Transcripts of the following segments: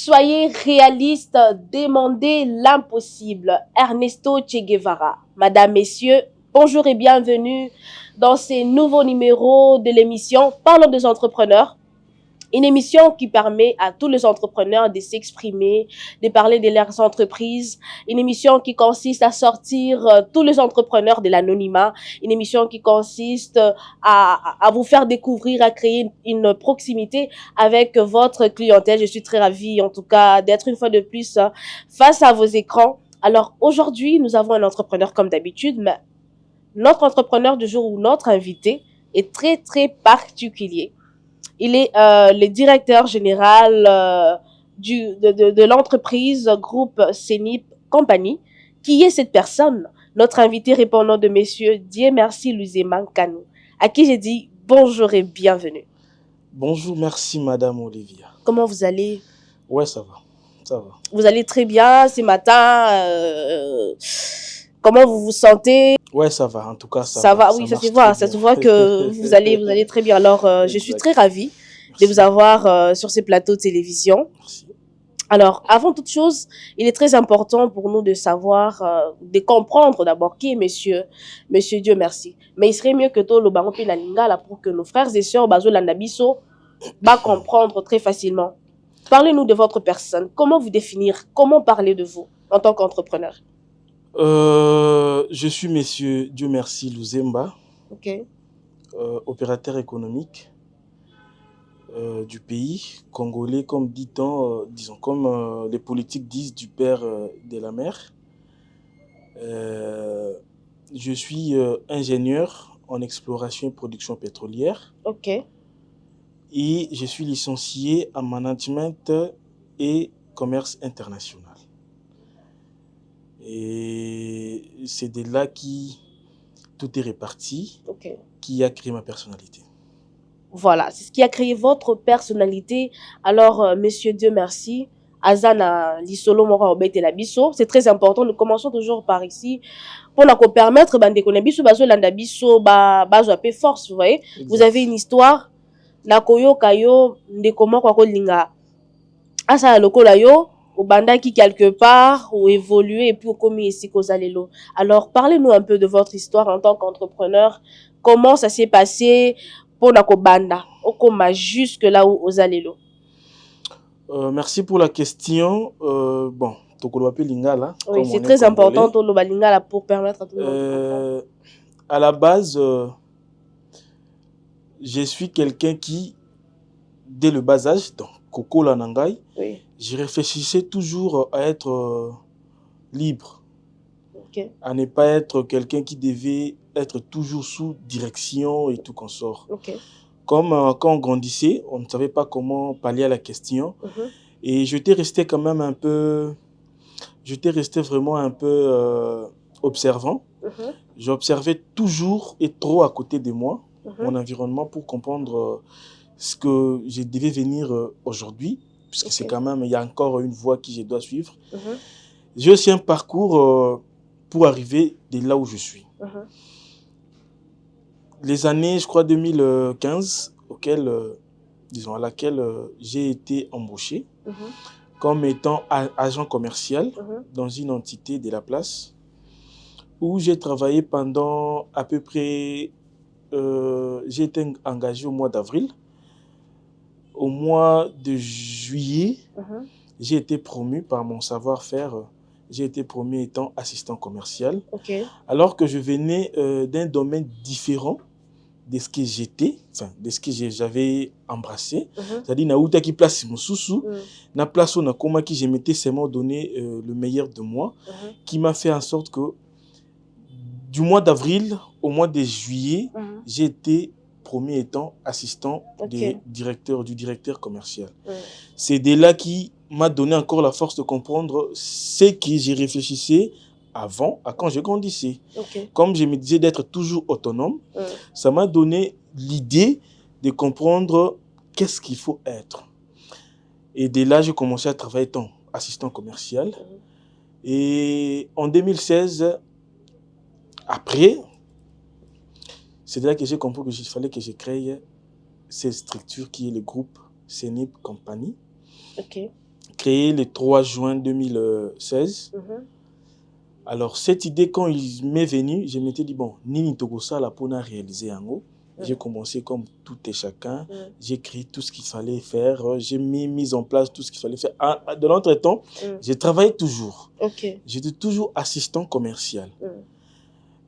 Soyez réaliste, demandez l'impossible. Ernesto Che Guevara. Madame, Messieurs, bonjour et bienvenue dans ces nouveaux numéros de l'émission Parlons des entrepreneurs. Une émission qui permet à tous les entrepreneurs de s'exprimer, de parler de leurs entreprises. Une émission qui consiste à sortir tous les entrepreneurs de l'anonymat. Une émission qui consiste à vous faire découvrir, à créer une proximité avec votre clientèle. Je suis très ravie, en tout cas, d'être une fois de plus face à vos écrans. Alors, aujourd'hui, nous avons un entrepreneur comme d'habitude, mais notre entrepreneur du jour ou notre invité est très, très particulier. Il est le directeur général de l'entreprise groupe CENIP Compagnie. Qui est cette personne? Notre invité répondant de Monsieur Dieu merci Luzema Kanou, à qui j'ai dit bonjour et bienvenue. Bonjour, merci Madame Olivia. Comment vous allez? Ouais, ça va, ça va. Vous allez très bien ce matin. Comment vous vous sentez? Ouais, ça va, en tout cas, Ça va, oui, ça ça se voit que vous allez très bien. Alors, je suis très ravie de vous avoir sur ces plateaux de télévision. Merci. Alors, avant toute chose, il est très important pour nous de savoir, de comprendre d'abord qui est monsieur Dieu merci. Mais il serait mieux que tout le bango pe la lingala pour que nos frères et sœurs bazo landabiso va comprendre très facilement. Parlez-nous de votre personne. Comment vous définir? Comment parler de vous en tant qu'entrepreneur? Je suis Monsieur Dieu merci Luzemba, Ok. opérateur économique du pays congolais, comme dit-on, disons, comme les politiques disent, du père de la mère. Je suis ingénieur en exploration et production pétrolière. Ok. Et je suis licencié en management et commerce international. Et c'est de là que tout est réparti, Ok. qui a créé ma personnalité. Voilà, c'est ce qui a créé votre personnalité. Alors, monsieur Dieu merci. Azana Lisolo Mora Obete Labiso. C'est très important. Nous commençons toujours par ici. Pour nous permettre, bande konebiso, bazo landabiso, bazo apé force, vous voyez. Exact. Vous avez une histoire. Na koyo kayo, ndekoma kwa kolinga. Asa lokola yo, ou banda qui quelque part, ou évoluer, et puis au komi ici kozalelo. Alors, parlez-nous un peu de votre histoire en tant qu'entrepreneur. Comment ça s'est passé? Pour la banda, okoma jusque là où ozalelo. Merci pour la question. Bon, Tokoloape Lingala. Oui, c'est très important Toloba Lingala pour permettre à tout le monde de comprendre. À la base, je suis quelqu'un qui, dès le bas âge, donc Koko Lanangai, oui, je réfléchissais toujours à être libre, okay, à ne pas être quelqu'un qui devait être toujours sous direction et tout consort. Okay. Comme quand on grandissait, on ne savait pas comment pallier à la question. Et j'étais resté quand même un peu... J'étais resté vraiment un peu observant. J'observais toujours et trop à côté de moi, mon environnement, pour comprendre ce que je devais venir aujourd'hui, puisque c'est quand même, il y a encore une voie que je dois suivre. J'ai aussi un parcours pour arriver de là où je suis. Les années, je crois, 2015, disons, à laquelle j'ai été embauché comme étant agent commercial dans une entité de la place, où j'ai travaillé pendant à peu près... j'ai été engagé au mois d'avril. Au mois de juillet, j'ai été promu par mon savoir-faire. J'ai été promu étant assistant commercial. Alors que je venais d'un domaine différent de ce que j'étais, enfin, de ce que j'avais embrassé. C'est-à-dire, na outa qui place mon sous na place où na comment qui je m'étais seulement donné le meilleur de moi, qui m'a fait en sorte que du mois d'avril au mois de juillet, j'ai été promu étant assistant du directeur commercial. C'est de là qui m'a donné encore la force de comprendre ce que j'ai réfléchissé avant, à quand je grandissais. Comme je me disais d'être toujours autonome, ça m'a donné l'idée de comprendre qu'est-ce qu'il faut être. Et de là, j'ai commencé à travailler comme assistant commercial. Et en 2016, après, c'est là que j'ai compris qu'il fallait que je crée cette structure qui est le groupe CENIP Compagnie. créé le 3 juin 2016. Alors, cette idée, quand il m'est venu, je m'étais dit, bon, Nini Togosa, la pour réaliser en haut. J'ai commencé comme tout et chacun. J'ai créé tout ce qu'il fallait faire. J'ai mis en place tout ce qu'il fallait faire. De l'entretemps, j'ai travaillé toujours. J'étais toujours assistant commercial.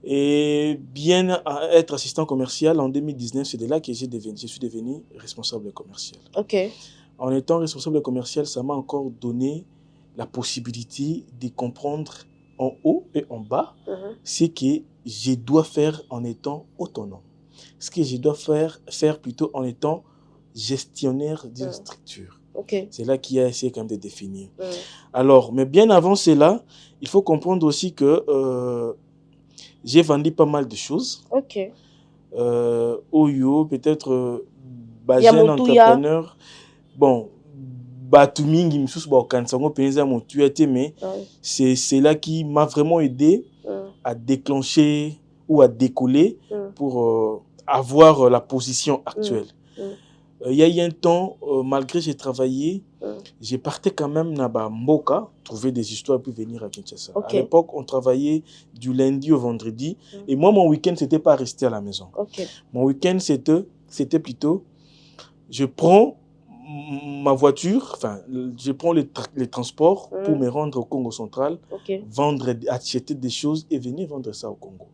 Et bien être assistant commercial, en 2019, c'est de là que je suis devenu responsable commercial. En étant responsable commercial, ça m'a encore donné la possibilité de comprendre en haut et en bas ce que je dois faire en étant autonome. Ce que je dois faire plutôt en étant gestionnaire d'une structure. C'est là qu'il y a essayé quand même de définir. Alors, mais bien avant cela, il faut comprendre aussi que j'ai vendu pas mal de choses. Oyo, peut-être jeune entrepreneur. Bon, Batumingi, mais c'est là qui m'a vraiment aidé à déclencher ou à décoller pour avoir la position actuelle. Il y a eu un temps, malgré que j'ai travaillé, j'ai parté quand même à Mboka, trouver des histoires pour venir à Kinshasa. À l'époque, on travaillait du lundi au vendredi. Et moi, mon week-end, c'était pas rester à la maison. Mon week-end, c'était plutôt, je prends ma voiture, enfin, je prends les transports pour me rendre au Congo central, vendre, acheter des choses et venir vendre ça au Congo.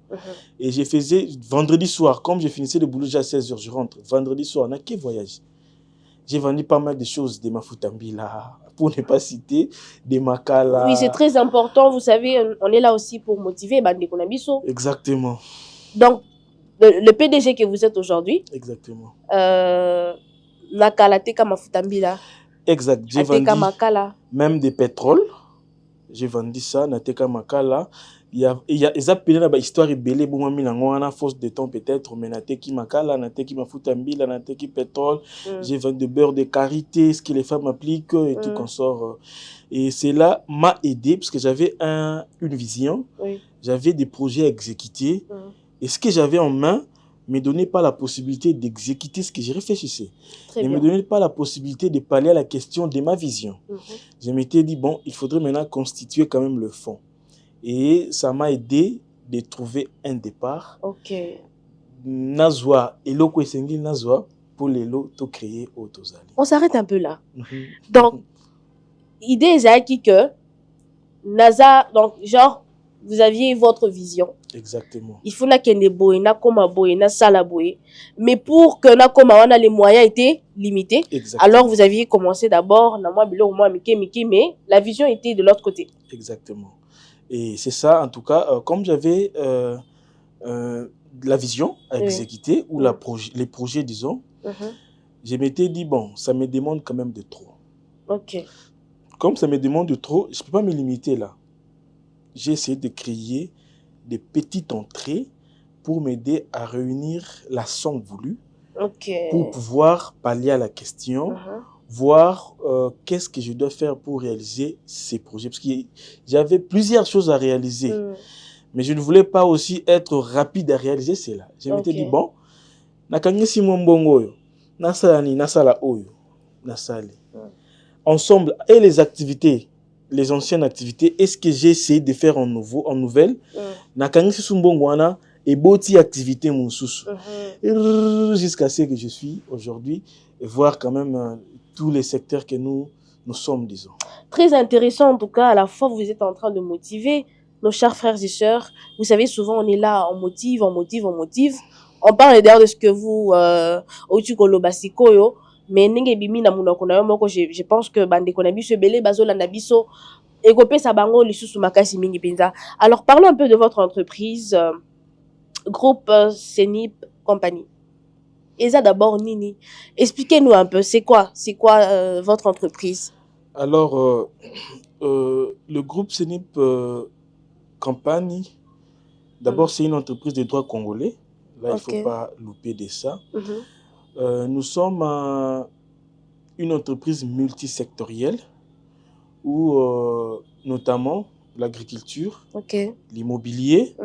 Et je faisais vendredi soir, comme je finissais le boulot déjà à 16h, je rentre. Vendredi soir, on n'a qu'à voyager. J'ai vendu pas mal de choses, des Mafutambila, pour ne pas citer, des Makala. Oui, c'est très important. Vous savez, on est là aussi pour motiver Bande Konabiso. Exactement. Donc, le PDG que vous êtes aujourd'hui. Exactement. Nakala teka Mafutambila. Exact. J'ai vendu même des pétroles. J'ai vendu ça, Nateka Makala. Il y a des appels dans l'histoire belé bon mami na force de temps peut-être mais Nateki Makala, Nateki Mafutambila, Nateki pétrole. J'ai vendu de beurre de karité, ce que les femmes appliquent et tout qu'on sort. Et cela m'a aidé parce que j'avais une vision, j'avais des projets à exécuter et ce que j'avais en main ne me donnait pas la possibilité d'exécuter ce que je réfléchissais. Ne me donnait pas la possibilité de parler à la question de ma vision. Je m'étais dit, bon, il faudrait maintenant constituer quand même le fond. Et ça m'a aidé de trouver un départ. Nazwa, Eloko Essengi Nazwa, pour les lots to créer au Tozali. On s'arrête un peu là. Donc, idée est que Naza, donc, genre, vous aviez votre vision. Exactement. Il faut qu'il y ait boy, na koma boy, na sala boy. Mais pour que na koma wana les moyens étaient limités. Exactement. Alors vous aviez commencé d'abord na moi bilo moi miki mais la vision était de l'autre côté. Exactement. Et c'est ça en tout cas comme j'avais la vision à exécuter ou les projets disons. Je m'étais dit bon, ça me demande quand même de trop. Comme ça me demande de trop, je peux pas me limiter là. J'ai essayé de créer des petites entrées pour m'aider à réunir la somme voulue pour pouvoir pallier à la question, voir qu'est-ce que je dois faire pour réaliser ces projets. Parce que j'avais plusieurs choses à réaliser, mais je ne voulais pas aussi être rapide à réaliser cela. Je m'étais dit, bon, ensemble, et les activités, les anciennes activités, est-ce que j'ai essayé de faire en nouvelle? Nakangi Sumbongwana et boti activité Moussous. Jusqu'à ce que je suis aujourd'hui et voir quand même tous les secteurs que nous sommes, disons. Très intéressant en tout cas, à la fois vous êtes en train de motiver nos chers frères et sœurs. Vous savez, souvent on est là, on motive. On parle d'ailleurs de ce que vous, Ochukolo Basikoyo, mais je pense que Bande Konabiso Belé Bazola Nabiso Egopé Sabango Lisusu Makasi Mingi Pinza. Alors parlons un peu de votre entreprise, groupe Senip Compagnie. Et ça d'abord Nini. Expliquez-nous un peu, c'est quoi votre entreprise? Alors le groupe Senip Compagnie, d'abord c'est une entreprise de droit congolais. Là il faut pas louper de ça. Nous sommes une entreprise multisectorielle où notamment l'agriculture, l'immobilier,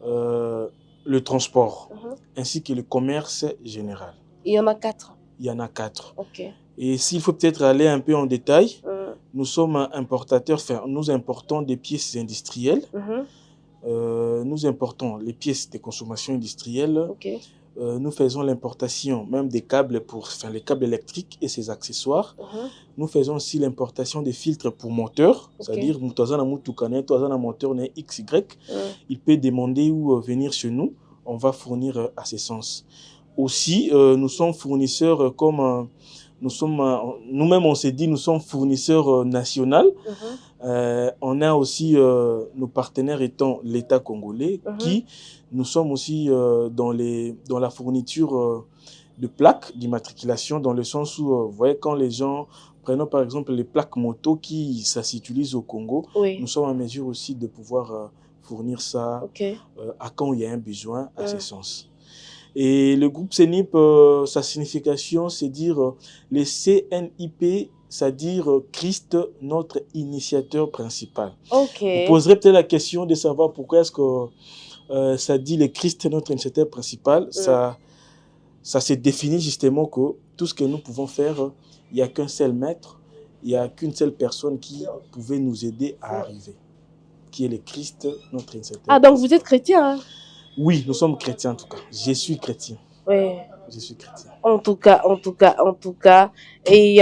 le transport, ainsi que le commerce général. Il y en a 4. Il y en a 4. Et s'il faut peut-être aller un peu en détail, nous sommes importateurs, enfin, nous importons des pièces industrielles. Nous importons les pièces de consommation industrielle. Okay. Nous faisons l'importation même des câbles les câbles électriques et ses accessoires. Nous faisons aussi l'importation des filtres pour moteurs, c'est-à-dire un moteur XY. Il peut demander ou venir chez nous. On va fournir à ses sens. Aussi, nous sommes fournisseurs comme nous-mêmes, on s'est dit, nous sommes fournisseurs nationaux. On a aussi nos partenaires étant l'État congolais, qui nous sommes aussi dans la fourniture de plaques d'immatriculation, dans le sens où, vous voyez, quand les gens, prenons par exemple les plaques moto qui s'utilisent au Congo, nous sommes en mesure aussi de pouvoir fournir ça à quand il y a un besoin à ce sens. Et le groupe CENIP, sa signification, c'est dire les CNIP, c'est-à-dire Christ, notre initiateur principal. Vous poserez peut-être la question de savoir pourquoi est-ce que ça dit le Christ, notre initiateur principal. Ça se définit justement que tout ce que nous pouvons faire, il n'y a qu'un seul maître, il n'y a qu'une seule personne qui pouvait nous aider à arriver, qui est le Christ, notre initiateur principal. Donc vous êtes chrétien, hein? Oui, nous sommes chrétiens en tout cas. Je suis chrétien. Oui. Je suis chrétien. En tout cas. Et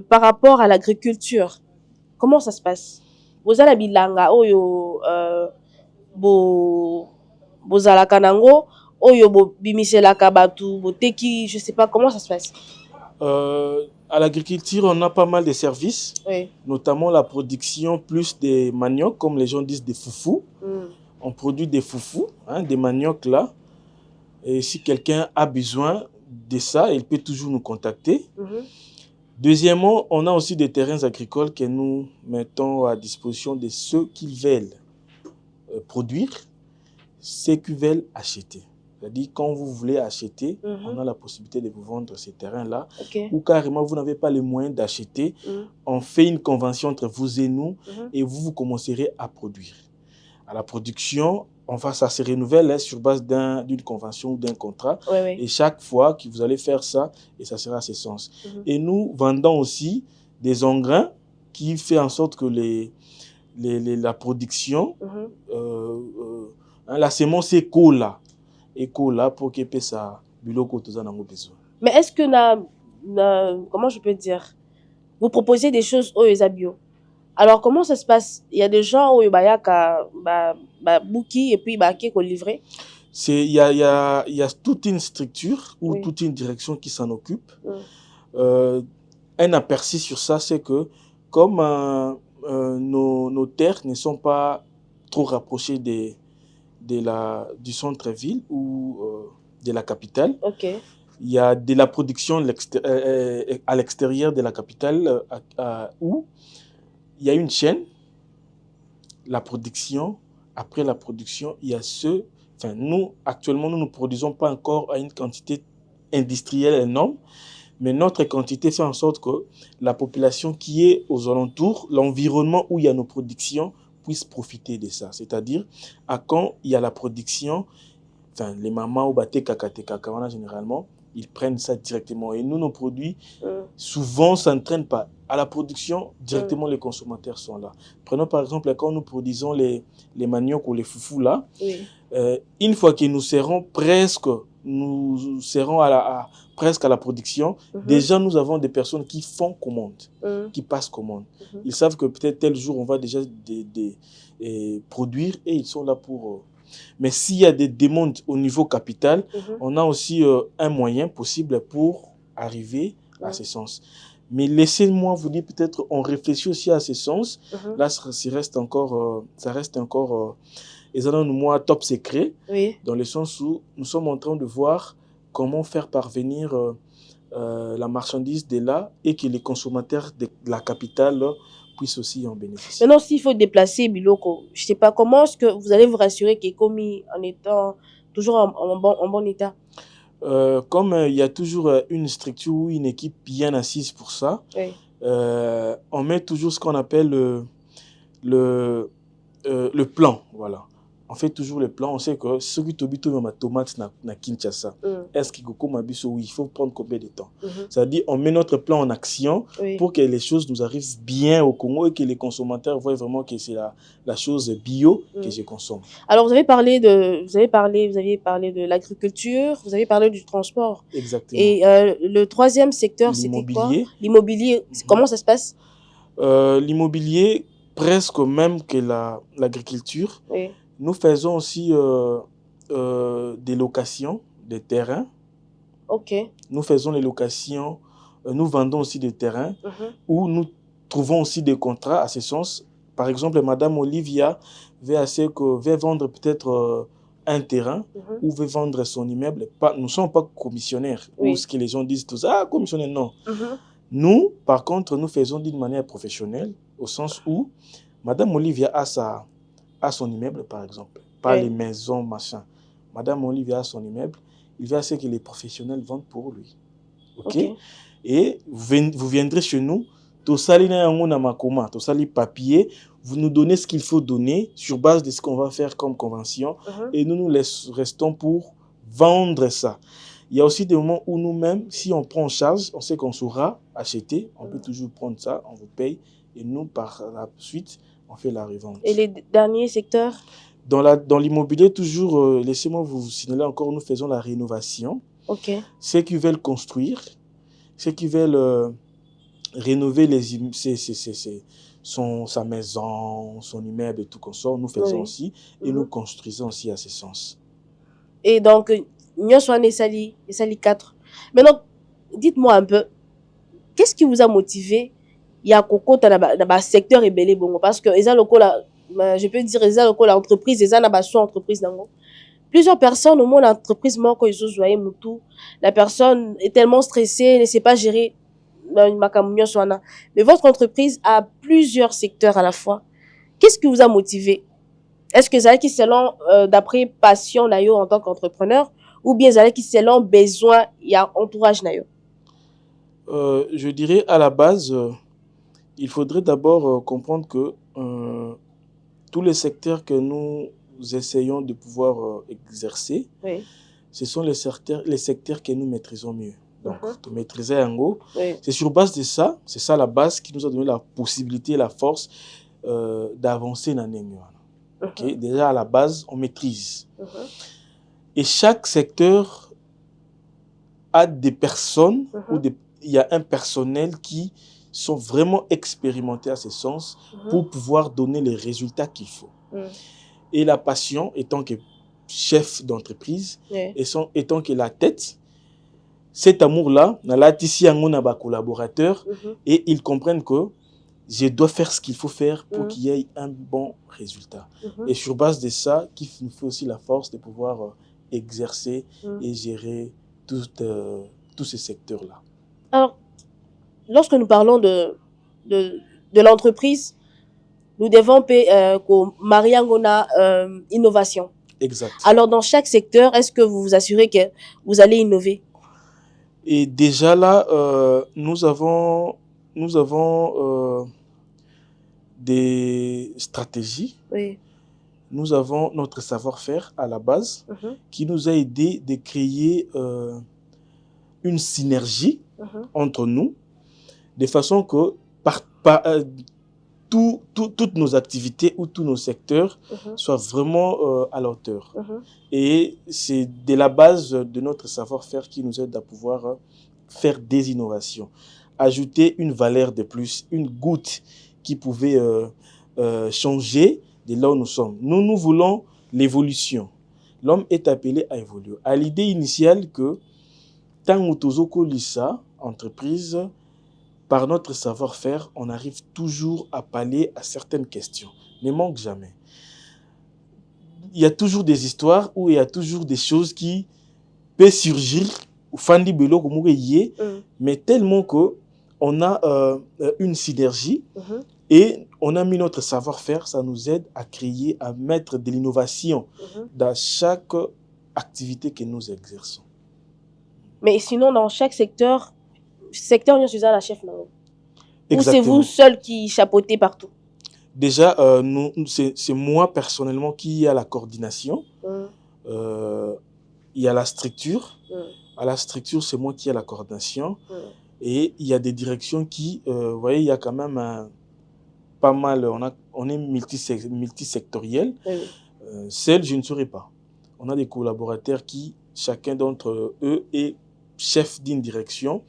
par rapport à l'agriculture, comment ça se passe? Vous avez bilanga oyo bozalaka nango oyo bo bimiselaka batu boteki, je sais pas comment ça se passe. À l'agriculture, on a pas mal de services, notamment la production plus des maniocs, comme les gens disent des foufous. On produit des foufous, des maniocs là. Et si quelqu'un a besoin de ça, il peut toujours nous contacter. Deuxièmement, on a aussi des terrains agricoles que nous mettons à disposition de ceux qui veulent produire, ceux qui veulent acheter. C'est-à-dire, quand vous voulez acheter, on a la possibilité de vous vendre ces terrains-là. Ou carrément, vous n'avez pas les moyens d'acheter. On fait une convention entre vous et nous et vous commencerez à produire. À la production, ça se renouvelle sur base d'une convention ou d'un contrat. Et chaque fois que vous allez faire ça, et ça sera à ce sens. Et nous vendons aussi des engrais qui fait en sorte que la production, la semence éco là pour qu'il puisse ça biloko tout ça n'a besoin. Mais est-ce que comment je peux dire, vous proposez des choses aux bio? Alors, comment ça se passe? Il y a des gens où il y a bouki et puis il faut livrer. Il y a toute une structure ou toute une direction qui s'en occupe. Un aperçu sur ça, c'est que comme nos terres ne sont pas trop rapprochées du centre-ville ou de la capitale, il y a de la production à l'extérieur de la capitale où il y a une chaîne, la production, après la production, il y a nous, actuellement, nous ne produisons pas encore à une quantité industrielle énorme, mais notre quantité fait en sorte que la population qui est aux alentours, l'environnement où il y a nos productions, puisse profiter de ça. C'est-à-dire, quand il y a la production, les mamans ou kakana généralement, ils prennent ça directement. Et nous, nos produits, souvent, ça n'entraîne pas. À la production, directement, les consommateurs sont là. Prenons par exemple, quand nous produisons les maniocs ou les foufous là, une fois que nous serons presque à la production, déjà, nous avons des personnes qui font commande, qui passent commande. Ils savent que peut-être tel jour, on va déjà produire et ils sont là pour... Mais s'il y a des demandes au niveau capital, on a aussi un moyen possible pour arriver à ce sens. Mais laissez-moi vous dire, peut-être, on réfléchit aussi à ce sens. Là, ça reste encore top secret, dans le sens où nous sommes en train de voir comment faire parvenir la marchandise de là et que les consommateurs de la capitale puissent aussi en bénéficier. Maintenant, s'il faut déplacer Biloko, je ne sais pas comment est-ce que vous allez vous rassurer qu'il est commis en étant toujours en bon état. Comme il y a toujours une structure ou une équipe bien assise pour ça, on met toujours ce qu'on appelle le plan. Voilà. on fait toujours les plans. On sait que ce qui est ma tomate na Kinshasa, est-ce qu'il oui, il faut prendre combien de temps? C'est-à-dire, on met notre plan en action pour que les choses nous arrivent bien au Congo et que les consommateurs voient vraiment que c'est la chose bio que je consomme. Alors, vous avez parlé de l'agriculture, vous avez parlé du transport. Exactement. Et le troisième secteur, c'était quoi? L'immobilier. Comment ça se passe? L'immobilier, presque même que l'agriculture. Oui. Nous faisons aussi des locations des terrains. Ok. Nous faisons les locations, nous vendons aussi des terrains où nous trouvons aussi des contrats à ce sens. Par exemple, Madame Olivia veut vendre peut-être un terrain ou veut vendre son immeuble. Nous ne sommes pas commissionnaires, ou ce que les gens disent tous, ah, commissionnaire, non. Nous, par contre, nous faisons d'une manière professionnelle, au sens où Madame Olivia a son immeuble, par exemple, pas les maisons, machin. Madame Olivia a son immeuble, il veut que les professionnels vendent pour lui. Ok? Et vous viendrez chez nous, papier, vous nous donnez ce qu'il faut donner sur base de ce qu'on va faire comme convention et nous restons pour vendre ça. Il y a aussi des moments où nous-mêmes, si on prend en charge, on sait qu'on saura acheter, on peut toujours prendre ça, on vous paye et nous, par la suite, on fait la revente. Et les derniers secteurs? Dans l'immobilier, toujours, laissez-moi vous signaler encore, nous faisons la rénovation. Ok. Ceux qui veulent construire, ceux qui veulent rénover sa maison, son immeuble et tout comme ça, nous faisons aussi et nous construisons aussi à ce sens. Et donc, nous sommes les Sali 4. Maintenant, dites-moi un peu, qu'est-ce qui vous a motivé? Il y a Coco dans le secteur et belé bongo parce que je peux dire l'entreprise, entreprise nango. Plusieurs personnes au monde l'entreprise moi quand ils ont joué mutu, la personne est tellement stressée, ne sait pas gérer. Mais votre entreprise a plusieurs secteurs à la fois. Qu'est-ce qui vous a motivé? Est-ce que c'est selon d'après passion nayo en tant qu'entrepreneur ou bien c'est selon besoin il y a entourage nayo? Je dirais à la base, il faudrait d'abord comprendre que tous les secteurs que nous essayons de pouvoir exercer, ce sont les secteurs que nous maîtrisons mieux. Donc, de maîtriser un go, c'est sur base de ça, c'est ça la base qui nous a donné la possibilité et la force d'avancer dans les okay? Déjà à la base, on maîtrise. Et chaque secteur a des personnes ou il y a un personnel qui sont vraiment expérimentés à ce sens pour pouvoir donner les résultats qu'il faut. Et la passion, étant que chef d'entreprise, étant que la tête, cet amour-là, on a collaborateurs et ils comprennent que je dois faire ce qu'il faut faire pour qu'il y ait un bon résultat. Et sur base de ça, qu'il nous fait aussi la force de pouvoir exercer et gérer tous ces secteurs-là. Alors, lorsque nous parlons de l'entreprise, nous devons mariangona innovation. Exact. Alors, dans chaque secteur, est-ce que vous vous assurez que vous allez innover? Et déjà là, nous avons des stratégies. Nous avons notre savoir-faire à la base qui nous a aidé de créer une synergie entre nous, de façon que toutes nos activités ou tous nos secteurs soient vraiment à la hauteur. Et c'est de la base de notre savoir-faire qui nous aide à pouvoir faire des innovations, ajouter une valeur de plus, une goutte qui pouvait changer de là où nous sommes. Nous voulons l'évolution. L'homme est appelé à évoluer. À l'idée initiale que tant que lisa entreprise, par notre savoir-faire, on arrive toujours à pallier à certaines questions. Ne manque jamais. Il y a toujours des histoires où il y a toujours des choses qui peuvent surgir, mais tellement qu'on a une synergie et on a mis notre savoir-faire, ça nous aide à créer, à mettre de l'innovation dans chaque activité que nous exerçons. Mais sinon, dans chaque secteur, nous sommes la chef. Ou c'est vous seul qui chapeautez partout? Déjà, c'est moi personnellement qui a la coordination. Il y a la structure. À la structure, c'est moi qui ai la coordination. Et il y a des directions qui, vous voyez, il y a quand même pas mal, on est multisectoriel. Seul, je ne saurais pas. On a des collaborateurs qui, chacun d'entre eux est chef d'une direction,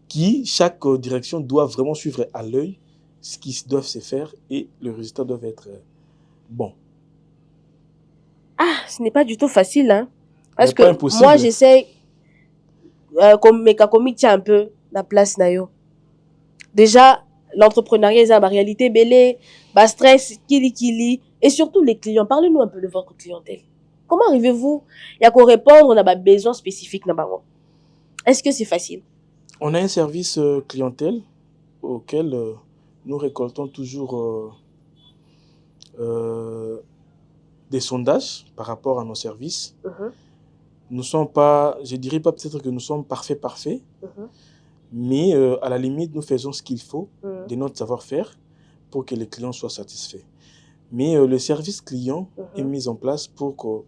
qui, chaque direction doit vraiment suivre à l'œil ce qui doit se faire et le résultat doit être bon. Ah, ce n'est pas du tout facile, hein. Parce que moi, j'essaie, comme mes tiens un peu la place nayo. Déjà, l'entrepreneuriat, c'est ma réalité belé, ma stress, kili, et surtout les clients. Parlez-nous un peu de votre clientèle. Comment arrivez-vous à répondre à nos besoins spécifiques? Est-ce que c'est facile? On a un service clientèle auquel nous récoltons toujours des sondages par rapport à nos services. Nous ne sommes pas, je dirais pas peut-être que nous sommes parfaits, mais à la limite, nous faisons ce qu'il faut de notre savoir-faire pour que les clients soient satisfaits. Mais le service client est mis en place pour que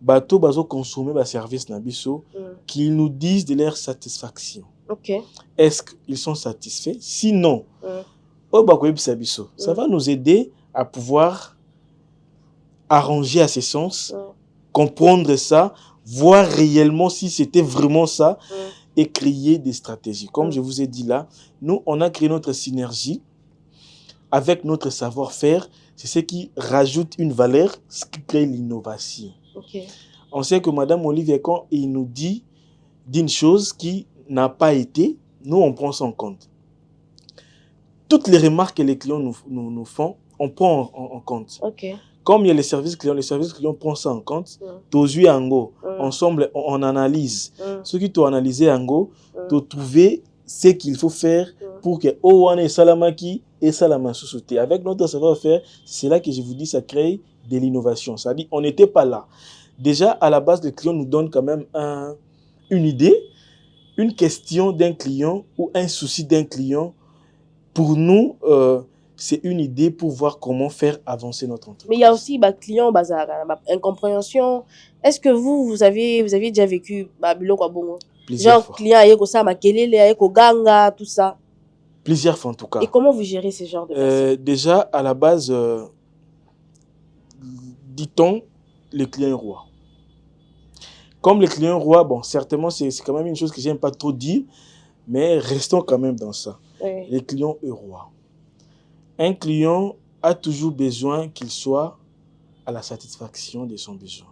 bateau bazo consommer le service nabiso, qu'ils nous disent de leur satisfaction. Est-ce qu'ils sont satisfaits? Sinon, ça va nous aider à pouvoir arranger à ce sens, comprendre ça, voir réellement si c'était vraiment ça et créer des stratégies. Comme je vous ai dit là, nous, on a créé notre synergie avec notre savoir-faire. C'est ce qui rajoute une valeur, ce qui crée l'innovation. On sait que Madame Olivier, quand il nous dit d'une chose qui n'a pas été, nous, on prend ça en compte. Toutes les remarques que les clients nous font, on prend en compte. Comme il y a les services clients prennent ça en compte. Tozu Ango, ensemble, on analyse. Ce qui t'ont analysé Ango, t'ont trouvé ce qu'il faut faire pour que Owane Salamaki et Salama Soussouté. Avec notre savoir-faire, c'est là que je vous dis, ça crée de l'innovation. Ça dit, on n'était pas là. Déjà, à la base, le client nous donne quand même une idée, une question d'un client ou un souci d'un client. Pour nous, c'est une idée pour voir comment faire avancer notre entreprise. Mais il y a aussi client, incompréhension. Est-ce que vous avez déjà vécu plusieurs fois. Client ayeko sa makelele, ayeko ganga, tout ça. Plusieurs fois en tout cas. Et comment vous gérez ce genre de personnes? Déjà, à la base, dit-on, le client est roi. Comme le client est roi, bon, certainement, c'est quand même une chose que j'aime pas trop dire, mais restons quand même dans ça. Le client est roi. Un client a toujours besoin qu'il soit à la satisfaction de son besoin.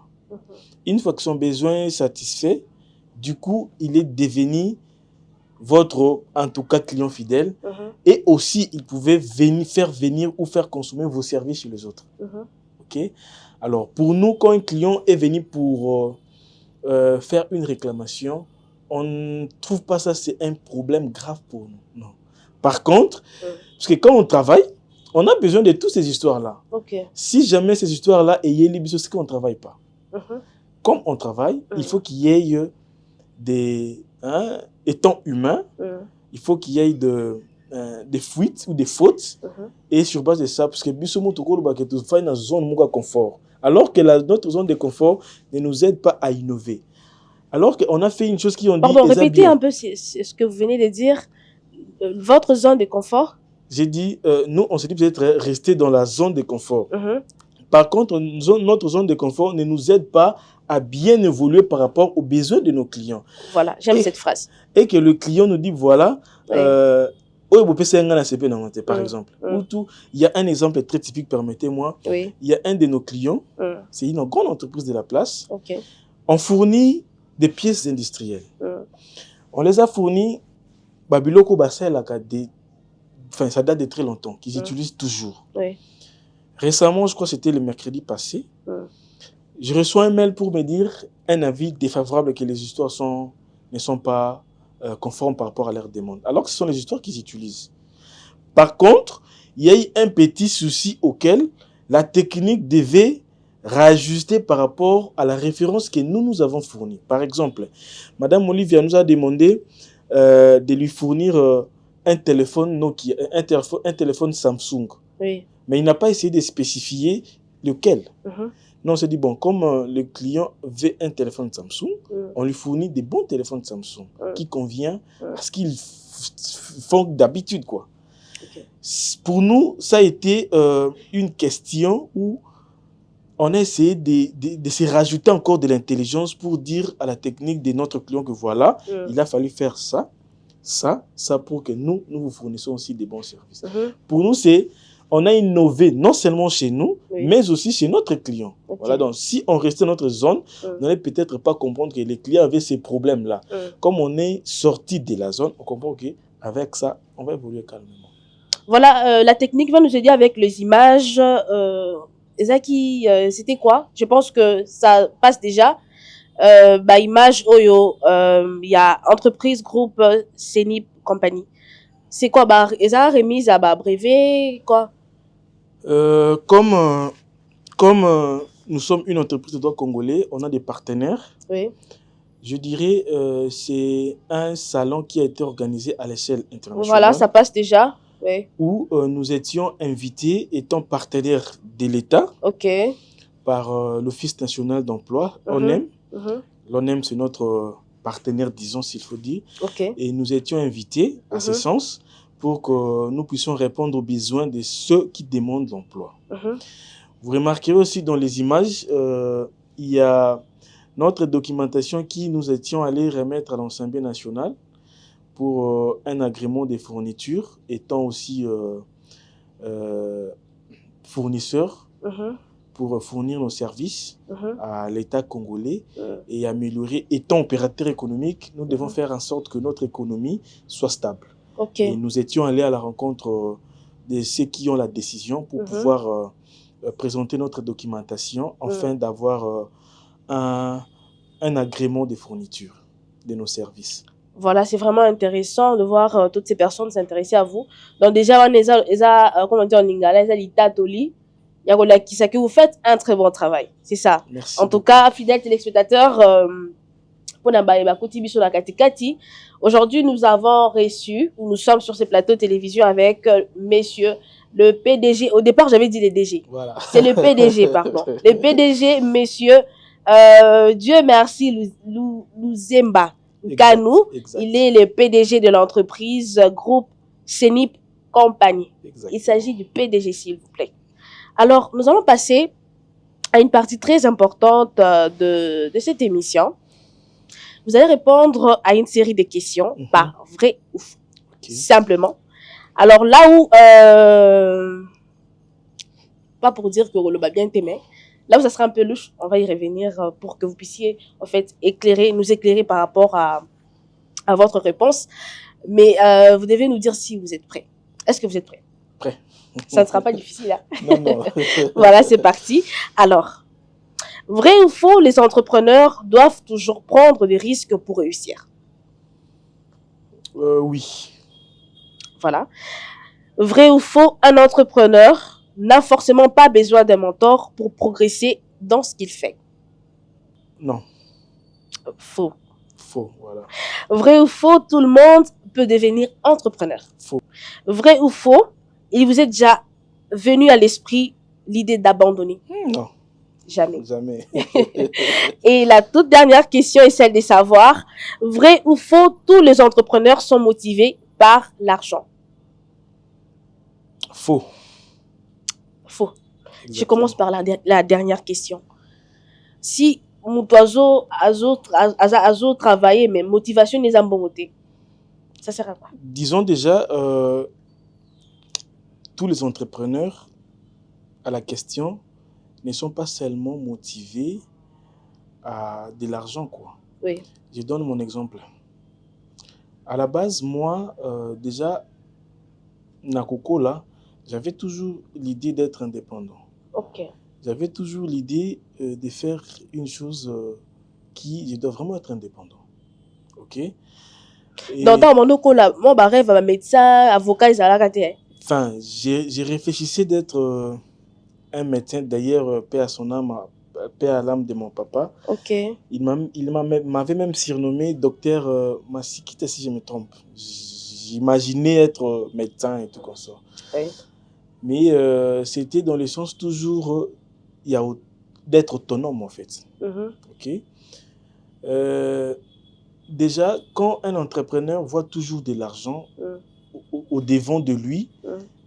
Une fois que son besoin est satisfait, du coup, il est devenu votre, en tout cas, client fidèle. Et aussi, il pouvait faire venir ou faire consommer vos services chez les autres. Ok? Alors, pour nous, quand un client est venu pour faire une réclamation, on ne trouve pas ça, c'est un problème grave pour nous. Non. Par contre, parce que quand on travaille, on a besoin de toutes ces histoires-là. Si jamais ces histoires-là est libre, c'est qu'on ne travaille pas. Comme on travaille, il faut qu'il y ait des étant humains, il faut qu'il y ait des fuites ou des fautes. Et sur base de ça, parce que une zone de confort. Alors que notre zone de confort ne nous aide pas à innover. Alors qu'on a fait une chose qui ont dit... Pardon, répétez un peu ce que vous venez de dire. Votre zone de confort? J'ai dit, nous, on s'est dit peut-être rester dans la zone de confort. Par contre, notre zone de confort ne nous aide pas à bien évoluer par rapport aux besoins de nos clients. Voilà, j'aime cette phrase. Et que le client nous dit, voilà, par exemple. Il y a un exemple très typique, permettez-moi. Il y a un de nos clients, c'est une grande entreprise de la place. On fournit des pièces industrielles. On les a fournies, Babiloko Bassel, enfin, ça date de très longtemps, qu'ils utilisent toujours. Récemment, je crois que c'était le mercredi passé, je reçois un mail pour me dire un avis défavorable que les histoires ne sont pas conformes par rapport à leur demande. Alors que ce sont les histoires qu'ils utilisent. Par contre, il y a eu un petit souci auquel la technique devait réajuster par rapport à la référence que nous avons fournie. Par exemple, Madame Olivia nous a demandé de lui fournir un téléphone Nokia, un téléphone Samsung. Mais il n'a pas essayé de spécifier lequel. Non, on s'est dit, bon, comme le client veut un téléphone Samsung, on lui fournit des bons téléphones Samsung qui conviennent à ce qu'ils font d'habitude, quoi. Pour nous, ça a été une question où on a essayé de se rajouter encore de l'intelligence pour dire à la technique de notre client que voilà, il a fallu faire ça pour que nous vous fournissons aussi des bons services. Pour nous, on a innové non seulement chez nous, mais aussi chez notre client. Voilà, donc si on restait dans notre zone, on n'allait peut-être pas comprendre que les clients avaient ces problèmes-là. Comme on est sorti de la zone, on comprend qu'avec ça, on va évoluer calmement. Voilà, la technique va nous aider avec les images. Zaki, c'était quoi? Je pense que ça passe déjà. Image Oyo, il y a entreprise, groupe, CENIP, compagnie. C'est quoi? Eza remise à brevet, quoi? Comme nous sommes une entreprise de droit congolais, on a des partenaires. Oui. Je dirais c'est un salon qui a été organisé à l'échelle internationale. Voilà, ça passe déjà. Oui. Où nous étions invités, étant partenaires de l'État, par l'Office national d'emploi, ONEM. L'ONEM, c'est notre partenaire, disons, s'il faut dire. Et nous étions invités à ce sens pour que nous puissions répondre aux besoins de ceux qui demandent l'emploi. Vous remarquerez aussi dans les images, il y a notre documentation qui nous étions allés remettre à l'Assemblée nationale pour un agrément des fournitures, étant aussi fournisseur pour fournir nos services à l'État congolais et améliorer. Étant opérateur économique, nous devons faire en sorte que notre économie soit stable. Et nous étions allés à la rencontre de ceux qui ont la décision pour pouvoir présenter notre documentation afin d'avoir un agrément des fournitures de nos services. Voilà, c'est vraiment intéressant de voir toutes ces personnes s'intéresser à vous. Donc déjà, comment dire en lingala, que vous faites un très bon travail. C'est ça. Merci en tout cas, fidèles téléspectateurs, aujourd'hui, nous avons reçu, nous sommes sur ces plateaux de télévision avec messieurs, le PDG. Au départ, j'avais dit les DG. Voilà. C'est le PDG, pardon. Le PDG, messieurs, Dieu merci, Luzemba Kanou. Il est le PDG de l'entreprise groupe CENIP Compagnie. Exact. Il s'agit du PDG, s'il vous plaît. Alors, nous allons passer à une partie très importante de cette émission. Vous allez répondre à une série de questions par vrai ou faux. Simplement. Alors, là où, pas pour dire que le bien t'aimait, là où ça sera un peu louche, on va y revenir pour que vous puissiez, en fait, nous éclairer par rapport à votre réponse. Mais vous devez nous dire si vous êtes prêts. Est-ce que vous êtes prêts? Prêt. Ça ne sera pas difficile, hein? Non. Voilà, c'est parti. Alors, vrai ou faux, les entrepreneurs doivent toujours prendre des risques pour réussir? Oui. Voilà. Vrai ou faux, un entrepreneur n'a forcément pas besoin d'un mentor pour progresser dans ce qu'il fait? Non. Faux. Faux, voilà. Vrai ou faux, tout le monde peut devenir entrepreneur? Faux. Vrai ou faux, il vous est déjà venu à l'esprit l'idée d'abandonner? Non. Jamais. Jamais. Et la toute dernière question est celle de savoir, vrai ou faux, tous les entrepreneurs sont motivés par l'argent? Faux. Faux. Exactement. Je commence par la dernière question. Si mon oiseau a travaillé, mais motivation n'est pas bonne, ça sert à quoi? Disons déjà, tous les entrepreneurs, à la question, ne sont pas seulement motivés à de l'argent, quoi. Oui. Je donne mon exemple. À la base, moi, déjà, Nakoko, là, j'avais toujours l'idée d'être indépendant. Ok. J'avais toujours l'idée de faire une chose je dois vraiment être indépendant. Ok? Et, donc, dans mon là, mon rêve, médecin, avocat, ils allaient. Enfin, j'ai réfléchissé d'être un médecin, d'ailleurs, paix à son âme, paix à l'âme de mon papa. Ok. Il m'avait même surnommé docteur Massikita, si je me trompe. J'imaginais être médecin et tout comme ça. Oui. Mais c'était dans le sens toujours d'être autonome, en fait. Ok. Déjà, quand un entrepreneur voit toujours de l'argent au devant de lui,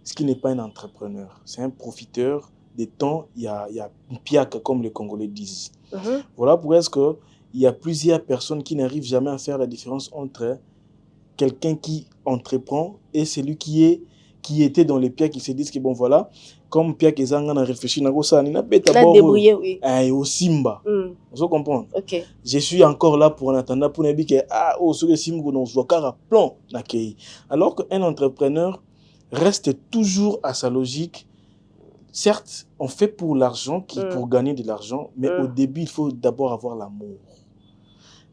ce qui n'est pas un entrepreneur, c'est un profiteur des temps, il y a une piaque, comme les Congolais disent. Voilà pourquoi est-ce qu'il y a plusieurs personnes qui n'arrivent jamais à faire la différence entre quelqu'un qui entreprend et celui qui était dans les piaques, qui se disent que bon voilà, comme piaque et zanga na réfléchi na ça na beta bon débrouiller, oui. Au simba. Vous comprenez? OK. Je suis encore là pour en attendre pour ne dire que ce que simba on se voit car plan na kei. Alors qu'un entrepreneur reste toujours à sa logique. Certes, on fait pour l'argent, pour gagner de l'argent, mais au début, il faut d'abord avoir l'amour.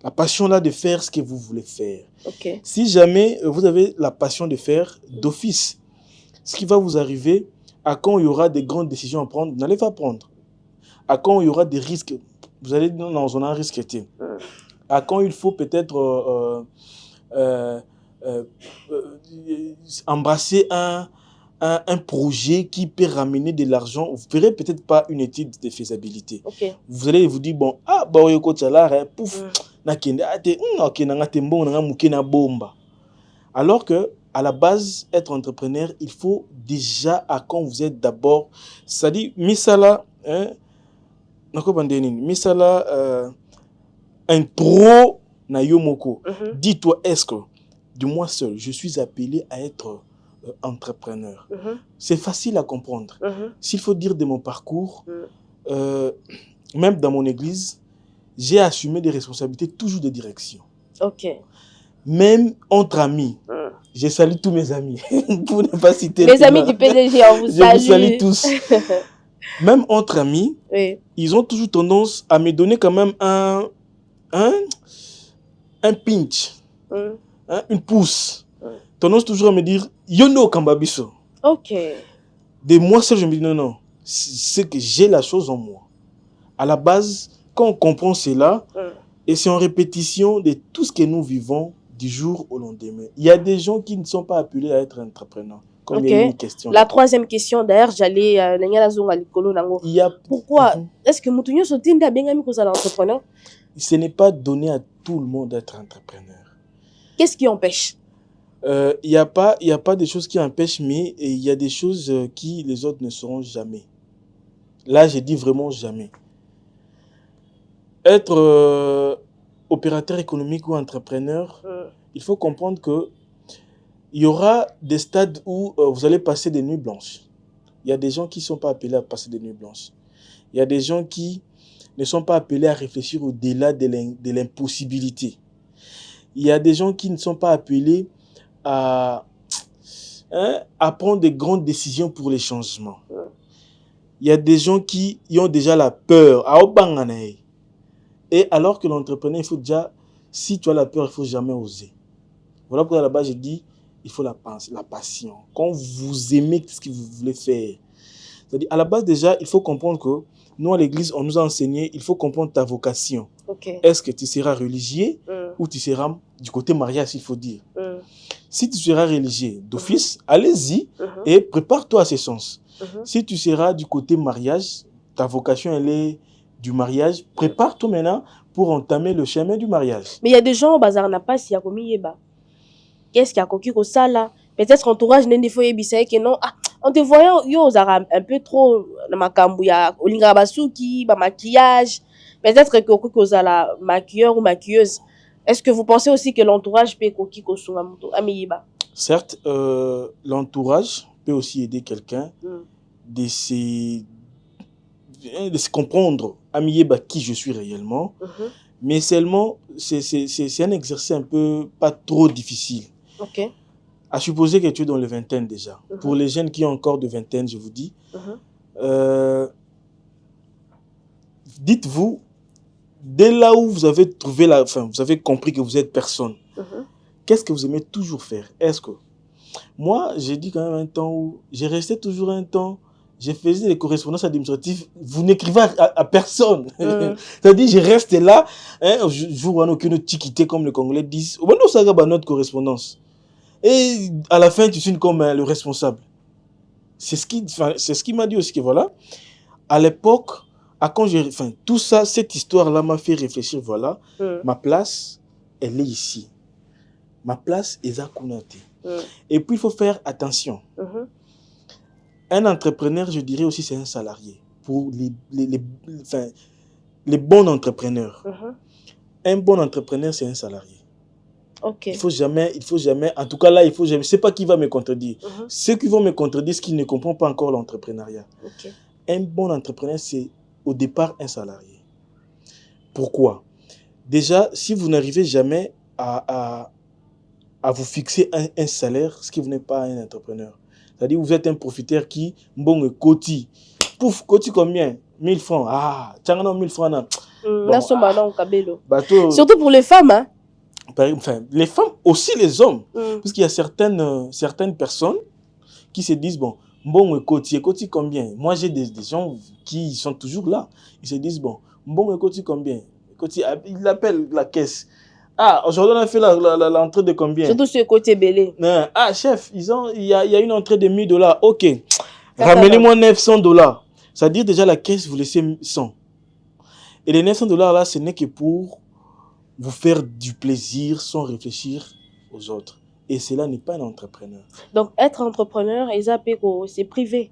La passion là de faire ce que vous voulez faire. Okay. Si jamais vous avez la passion de faire d'office, ce qui va vous arriver, à quand il y aura des grandes décisions à prendre, vous n'allez pas prendre. À quand il y aura des risques, vous allez dans un risque. À quand il faut peut-être embrasser un projet qui peut ramener de l'argent, vous ne ferez peut-être pas une étude de faisabilité. Okay. Vous allez vous dire, bon, pouf, alors que à la base, être entrepreneur, il faut déjà, à quand vous êtes d'abord, c'est-à-dire, misala, misala, intro na yomoko. Dis-toi, est-ce que, de moi seul, je suis appelé à être entrepreneur. C'est facile à comprendre. S'il faut dire de mon parcours, même dans mon église, j'ai assumé des responsabilités toujours de direction. Ok. Même entre amis, je salue tous mes amis. Pour ne pas citer les amis du PDG, on vous salue. Je vous salue tous. Même entre amis, oui. Ils ont toujours tendance à me donner quand même un pinch, une pouce. Tendance toujours à me dire Yono Kambabiso. Ok. De moi seul, je me dis non, c'est que j'ai la chose en moi. À la base, quand on comprend cela, et c'est en répétition de tout ce que nous vivons du jour au lendemain. Il y a des gens qui ne sont pas appelés à être entrepreneurs. Comme il y a une question. La troisième question, d'ailleurs, j'allais pourquoi est-ce que Moutounio Sotinde a bien aimé que ça l'entrepreneur? Ce n'est pas donné à tout le monde d'être entrepreneur. Qu'est-ce qui empêche? Il y a pas des choses qui empêchent, mais il y a des choses qui les autres ne sauront jamais. Là, je dis vraiment jamais. Être opérateur économique ou entrepreneur, il faut comprendre que il y aura des stades où vous allez passer des nuits blanches. Il y a des gens qui ne sont pas appelés à passer des nuits blanches. Il y a des gens qui ne sont pas appelés à réfléchir au-delà de l'impossibilité. Il y a des gens qui ne sont pas appelés à prendre de grandes décisions pour les changements. Il y a des gens qui ont déjà la peur. Et alors que l'entrepreneur, il faut déjà, si tu as la peur, il ne faut jamais oser. Voilà pourquoi là-bas, j'ai dit, il faut la passion. Quand vous aimez ce que vous voulez faire. C'est-à-dire, à la base, déjà, il faut comprendre que nous, à l'église, on nous a enseigné, il faut comprendre ta vocation. Okay. Est-ce que tu seras religieux ou tu seras du côté mariage, il faut dire. Si tu seras religieux d'office, allez-y et prépare-toi à ce sens. Si tu seras du côté mariage, ta vocation, elle est du mariage, prépare-toi maintenant pour entamer le chemin du mariage. Mais il y a des gens au bazar n'a pas si à commis yeba. Qu'est-ce qu'il y a coquille au ça là? Peut-être entourage n'est des fois yebisa que non. Ah, en te voyant yo zara un peu trop na makambouya olinga basuki, ba maquillage. Peut-être que coquille aux la maquilleur ou maquilleuse. Est-ce que vous pensez aussi que l'entourage peut coquille au sungamuto amiyeba? Certes, l'entourage peut aussi aider quelqu'un de se comprendre amiyeba qui je suis réellement. Mais seulement, c'est un exercice un peu pas trop difficile. Ok. À supposer que tu es dans les vingtaines déjà. Pour les jeunes qui ont encore de vingtaine, je vous dis, dites-vous, dès là où vous avez trouvé vous avez compris que vous êtes personne, qu'est-ce que vous aimez toujours faire? Est-ce que moi, j'ai dit quand même un temps où j'ai resté toujours un temps. Je faisais des correspondances administratives, vous n'écrivez à personne. C'est-à-dire, je reste là, je vois aucune tiquité, comme les Congolais disent. On ça va notre correspondance. Et à la fin, tu signes comme le responsable. C'est ce qui m'a dit aussi que voilà, à l'époque, tout ça, cette histoire-là m'a fait réfléchir, voilà, ma place, elle est ici. Ma place est à Kounate. Et puis, il faut faire attention. Un entrepreneur, je dirais aussi, c'est un salarié. Pour les bons entrepreneurs. Un bon entrepreneur, c'est un salarié. Okay. Il faut jamais, en tout cas là, il faut jamais, je ne sais pas qui va me contredire. Ceux qui vont me contredire, c'est qu'ils ne comprennent pas encore l'entrepreneuriat. Okay. Un bon entrepreneur, c'est au départ un salarié. Pourquoi? Déjà, si vous n'arrivez jamais à vous fixer un salaire, ce qui vous n'est pas un entrepreneur. C'est-à-dire vous êtes un profiteur qui, bon, koti. Pouf, koti combien? 1000 francs. Ah, tiens, 1000 francs. Bon, surtout pour les femmes, hein? Enfin, les femmes, aussi les hommes. Parce qu'il y a certaines personnes qui se disent, bon, koti combien? Moi, j'ai des gens qui sont toujours là. Ils se disent, bon, koti combien? Koti, ils appellent la caisse. Ah, aujourd'hui, on a fait l'entrée de combien? Surtout sur le côté belé. Ah, chef, il y a une entrée de $1000. Ok, ramenez-moi $900. C'est-à-dire déjà la caisse, vous laissez 100. Et les $900 là, ce n'est que pour vous faire du plaisir sans réfléchir aux autres. Et cela n'est pas un entrepreneur. Donc, être entrepreneur, c'est privé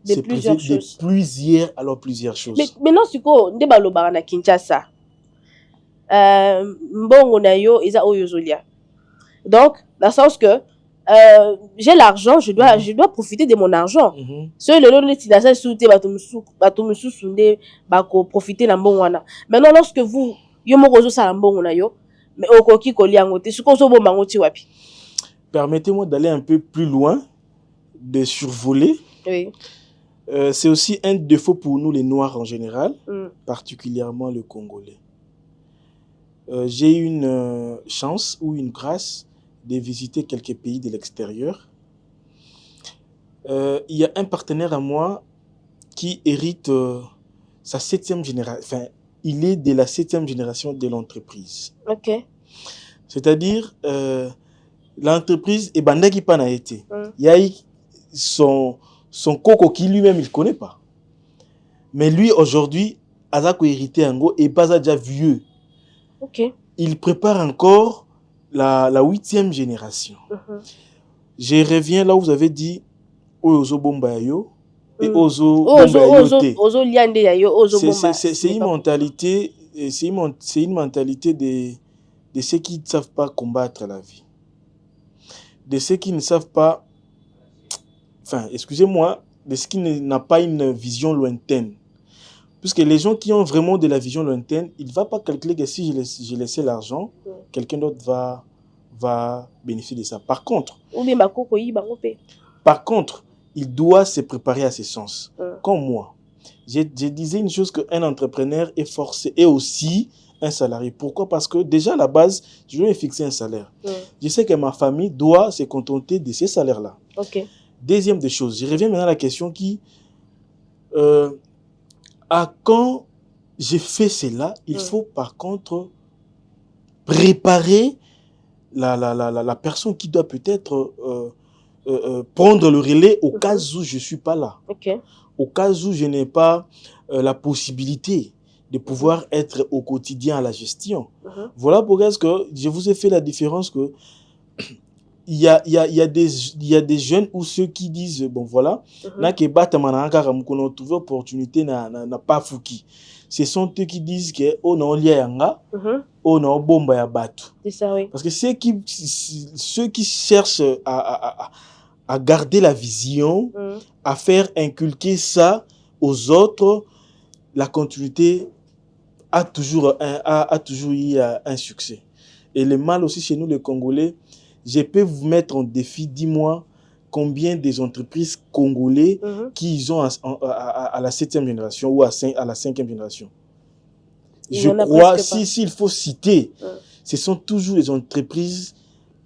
de plusieurs choses. Plusieurs choses. Mais maintenant, c'est quoi? On débat le Kinshasa. Mbongo na yo eza oyozolia. Donc dans le sens que j'ai l'argent, je dois profiter de mon argent. Ceux le long de la souté batomusu sunde bako profiter na mbongo wana. Maintenant lorsque vous yo moko zo sala mbongo na yo mais okoki koliango te suko zo bomba ngoti wapi. Permettez-moi d'aller un peu plus loin, de survoler. Oui. C'est aussi un défaut pour nous les Noirs en général, particulièrement le Congolais. J'ai eu une chance ou une grâce de visiter quelques pays de l'extérieur. Il y a un partenaire à moi qui hérite sa 7e génération. Enfin, il est de la 7e génération de l'entreprise. Ok. C'est-à-dire, l'entreprise est bandaki pas na été. Il y a eu son coco qui lui-même il ne connaît pas. Mais lui aujourd'hui, Azako hérité Ango et pas déjà vieux. Okay. Il prépare encore la 8e génération. Je reviens là où vous avez dit Ozo Bomba yo et Ozo Bomba yo. C'est une mentalité, c'est une mentalité de ceux qui ne savent pas combattre la vie. De ceux qui ne savent pas, enfin, excusez-moi, de ceux qui n'ont pas une vision lointaine. Puisque les gens qui ont vraiment de la vision lointaine, il ne va pas calculer que si je laissais l'argent, quelqu'un d'autre va bénéficier de ça. Par contre, il doit se préparer à ses sens. Comme moi. Je disais une chose qu'un entrepreneur est forcé et aussi un salarié. Pourquoi? Parce que déjà à la base, je vais fixer un salaire. Je sais que ma famille doit se contenter de ces salaires-là. Okay. Deuxième des choses, je reviens maintenant à la question qui... quand j'ai fait cela, il faut par contre préparer la personne qui doit peut-être prendre le relais au cas où je ne suis pas là. Okay. Au cas où je n'ai pas la possibilité de pouvoir être au quotidien à la gestion. Voilà pourquoi est-ce que je vous ai fait la différence que il y a des jeunes ou ceux qui disent bon voilà na ke bata manaka ramkono trouver opportunité na pas fouki. Ce sont eux qui disent que on a lia yanga on a bomba ya batu. C'est ça, oui. Parce que ceux qui cherchent à garder la vision, à faire inculquer ça aux autres, la continuité a toujours eu un succès. Et le mal aussi chez nous les Congolais, je peux vous mettre en défi, dis-moi combien des entreprises congolaises qui ont à la 7e génération ou à la 5e génération. Je crois, s'il faut citer, ce sont toujours les entreprises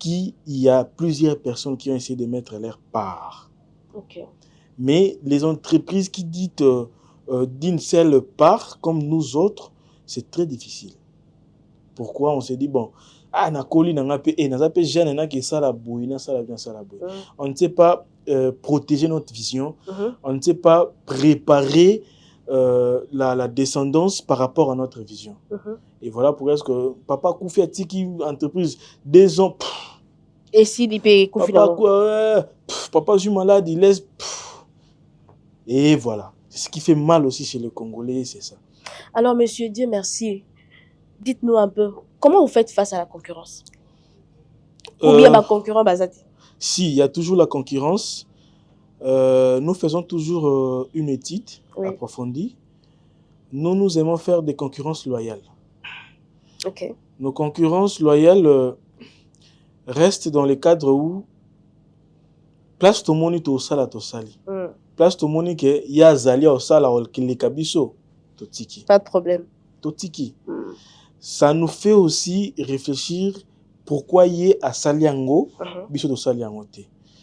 il y a plusieurs personnes qui ont essayé de mettre leur part. Okay. Mais les entreprises qui disent d'une seule part, comme nous autres, c'est très difficile. Pourquoi? On se dit, bon, on ne sait pas protéger notre vision. On ne sait pas préparer la descendance par rapport à notre vision. Et voilà pourquoi est-ce que Papa Koufi a tiki entreprise 2 ans. Et si il paye Koufi Papa je suis malade, il laisse. Et voilà. Ce qui fait mal aussi chez les Congolais, c'est ça. Alors, monsieur, Dieu merci. Dites-nous un peu, comment vous faites face à la concurrence? Ou bien ma concurrent Bazati? Si, il y a toujours la concurrence. Nous faisons toujours une étude approfondie. Nous aimons faire des concurrences loyales. Ok. Nos concurrences loyales restent dans les cadres où place tout le monde au sala to sali. Place tout le monde que ya zali au sala ou qu'il kabiso totiki. Pas de problème. Totiki. Ça nous fait aussi réfléchir pourquoi y a saliango biso to saliango te.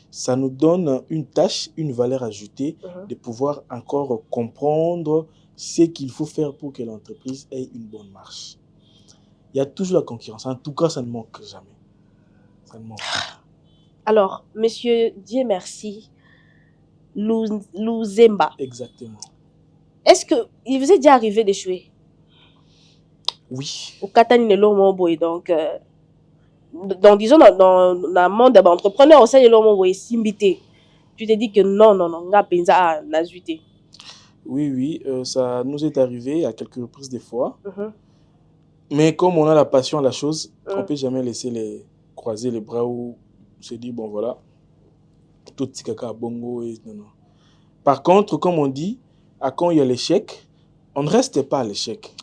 Ça nous donne une tâche, une valeur ajoutée de pouvoir encore comprendre ce qu'il faut faire pour que l'entreprise ait une bonne marche. Il y a toujours la concurrence. En tout cas, ça ne manque jamais. Ça ne manque pas. Alors, monsieur, Dieu merci, Luzemba. Exactement. Est-ce qu'il vous est déjà arrivé d'échouer? Oui. Au Katani Nelombo, donc, disons, dans le monde d'entrepreneurs, au sein de l'homme, Simbité, tu te dis que non, nga penza na zuité. Oui, ça nous est arrivé à quelques reprises des fois. Mais comme on a la passion à la chose, on ne peut jamais laisser croiser les bras ou se dire, bon voilà, tout petit caca bongo. Non. Par contre, comme on dit, quand il y a l'échec, on ne reste pas à l'échec.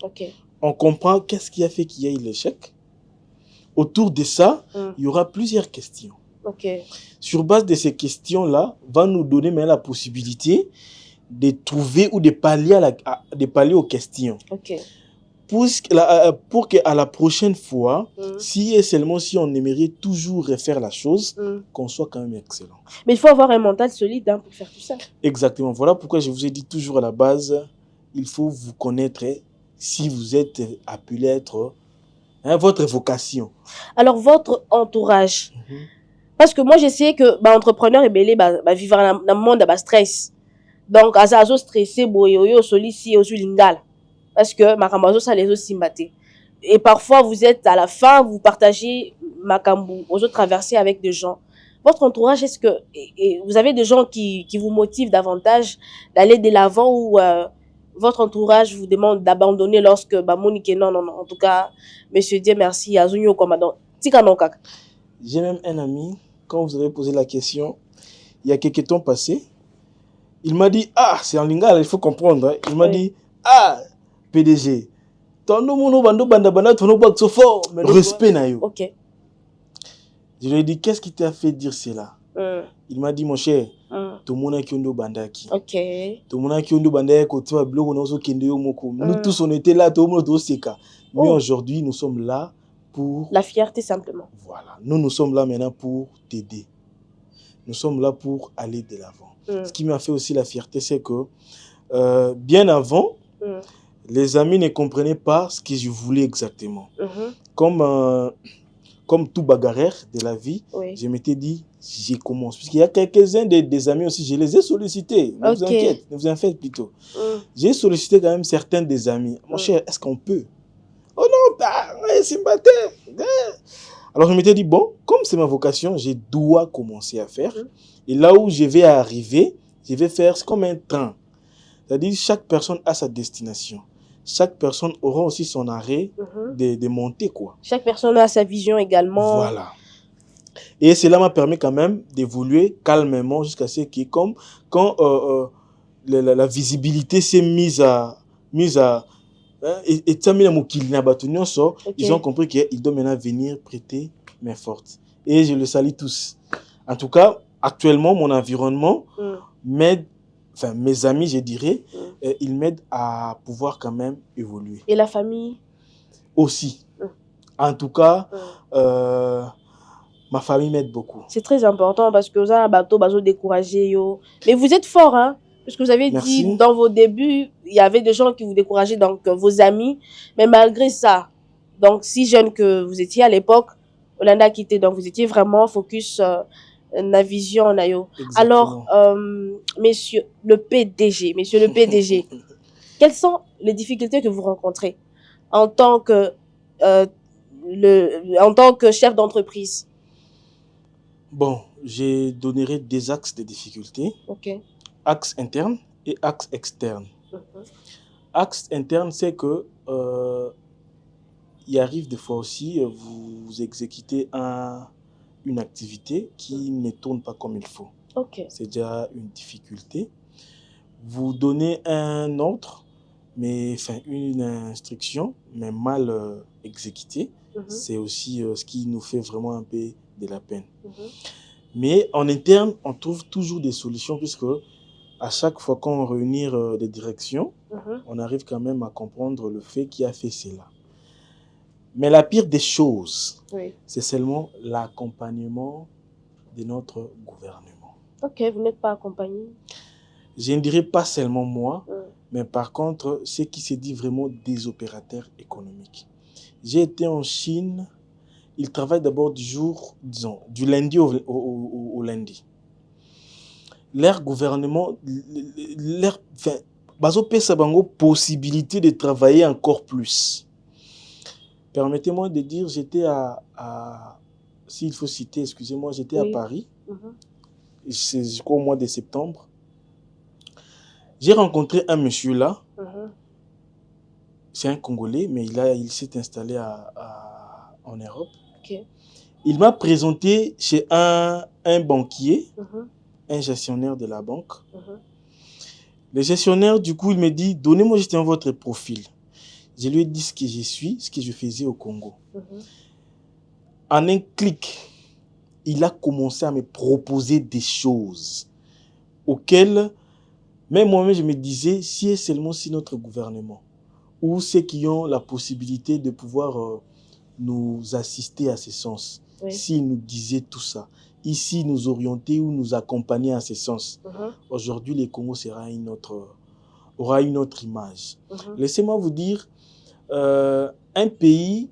On comprend qu'est-ce qui a fait qu'il y ait l'échec. Autour de ça, il y aura plusieurs questions. Sur base de ces questions-là, va nous donner la possibilité de trouver ou de pallier aux questions. Pour qu'à la prochaine fois, si et seulement si on aimerait toujours refaire la chose, qu'on soit quand même excellent. Mais il faut avoir un mental solide pour faire tout ça. Exactement. Voilà pourquoi je vous ai dit toujours à la base, il faut vous connaître si vous êtes appelé à être votre vocation. Alors, votre entourage. Parce que moi, je sais que l'entrepreneur est belé, vivre dans un monde de stress. Donc, à ça, stressé, boyoyo, solici, au lingala. Parce que Makamazo, ça les aussi maté. Et parfois, vous êtes à la fin, vous partagez Makambu, aux autres traversées avec des gens. Votre entourage, est-ce que vous avez des gens qui vous motivent davantage d'aller de l'avant ou votre entourage vous demande d'abandonner lorsque Monique non, en tout cas, monsieur Dieu merci, Azunyo Commandant. J'ai même un ami, quand vous avez posé la question, il y a quelques temps passé, il m'a dit, c'est en lingala, il faut comprendre. Hein. Il m'a dit, PDG, ton nom bando banda ton nom respect na yo. Ok. Je lui ai dit, qu'est-ce qui t'a fait dire cela? Il m'a dit, mon cher, tout le monde a kiondo bandaki. Ok. Tout le monde a kiondo bandaki, tu vois, bloc, on a kende yo moko. Nous tous, on était là, tout le monde était là. Mais aujourd'hui, nous sommes là pour... La fierté, simplement. Voilà. Nous sommes là maintenant pour t'aider. Nous sommes là pour aller de l'avant. Ce qui m'a fait aussi la fierté, c'est que bien avant, les amis ne comprenaient pas ce que je voulais exactement. Comme tout bagarreur de la vie, je m'étais dit, j'y commence. Puisqu'il y a quelques-uns des amis aussi, je les ai sollicités. Ne vous en faites plutôt. J'ai sollicité quand même certains des amis. Mon cher, est-ce qu'on peut? Oh non, c'est ma tête. Alors je m'étais dit, bon, comme c'est ma vocation, je dois commencer à faire. Et là où je vais arriver, je vais faire comme un train. C'est-à-dire chaque personne a sa destination. Chaque personne aura aussi son arrêt de monter, quoi. Chaque personne a sa vision également. Voilà. Et cela m'a permis quand même d'évoluer calmement jusqu'à ce que, comme quand la visibilité s'est mise à et ils ont compris qu'ils doivent maintenant venir prêter main forte. Et je le salue tous. En tout cas, actuellement, mon environnement m'aide, enfin mes amis, je dirais, ils m'aident à pouvoir quand même évoluer. Et la famille? Aussi. En tout cas, ma famille m'aide beaucoup. C'est très important parce que vous avez un bateau, découragé. Mais vous êtes fort, hein? Parce que vous avez dit, dans vos débuts, il y avait des gens qui vous décourageaient, donc vos amis. Mais malgré ça, donc si jeune que vous étiez à l'époque, Olanda quitté, donc vous étiez vraiment focus na vision na yo. Exactement. Alors, monsieur le PDG, quelles sont les difficultés que vous rencontrez en tant que, en tant que chef d'entreprise? Bon, je donnerai des axes de difficultés. Ok. Axe interne et axe externe. Axe interne, c'est que il arrive des fois aussi, vous exécutez une activité qui ne tourne pas comme il faut. Ok. C'est déjà une difficulté. Vous donnez un ordre, mais enfin une instruction, mais mal exécutée. C'est aussi ce qui nous fait vraiment un peu de la peine. Mais en interne, on trouve toujours des solutions puisque à chaque fois qu'on réunit des directions, on arrive quand même à comprendre le fait qui a fait cela. Mais la pire des choses, c'est seulement l'accompagnement de notre gouvernement. Ok, vous n'êtes pas accompagné? Je ne dirais pas seulement moi, mais par contre, ce qui se dit vraiment des opérateurs économiques. J'ai été en Chine, ils travaillent d'abord du lundi au lundi. Leur gouvernement, leur possibilité de travailler encore plus. Permettez-moi de dire, j'étais s'il faut citer, excusez-moi, j'étais à Paris, je crois au mois de septembre. J'ai rencontré un monsieur là, c'est un Congolais, mais il s'est installé en Europe. Il m'a présenté chez un banquier, un gestionnaire de la banque. Le gestionnaire, du coup, il me dit, donnez-moi justement votre profil. Je lui ai dit ce que je suis, ce que je faisais au Congo. En un clic, il a commencé à me proposer des choses auxquelles, même moi-même, je me disais, si seulement si notre gouvernement ou ceux qui ont la possibilité de pouvoir nous assister à ce sens, s'ils nous disaient tout ça, ici nous orienter ou nous accompagner à ce sens, aujourd'hui, le Congo aura une autre image. Laissez-moi vous dire, un pays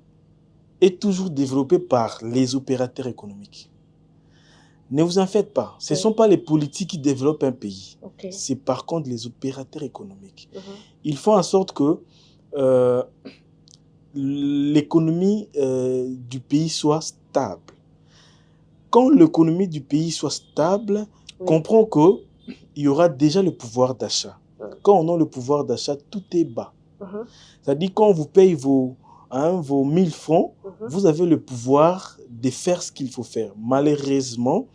est toujours développé par les opérateurs économiques. Ne vous en faites pas. Ce ne sont pas les politiques qui développent un pays. C'est par contre les opérateurs économiques. Ils font en sorte que l'économie du pays soit stable. Quand l'économie du pays soit stable, comprend qu'il y aura déjà le pouvoir d'achat. Quand on a le pouvoir d'achat, tout est bas. C'est-à-dire quand on vous paye vos 1000 francs, vous avez le pouvoir de faire ce qu'il faut faire. Malheureusement,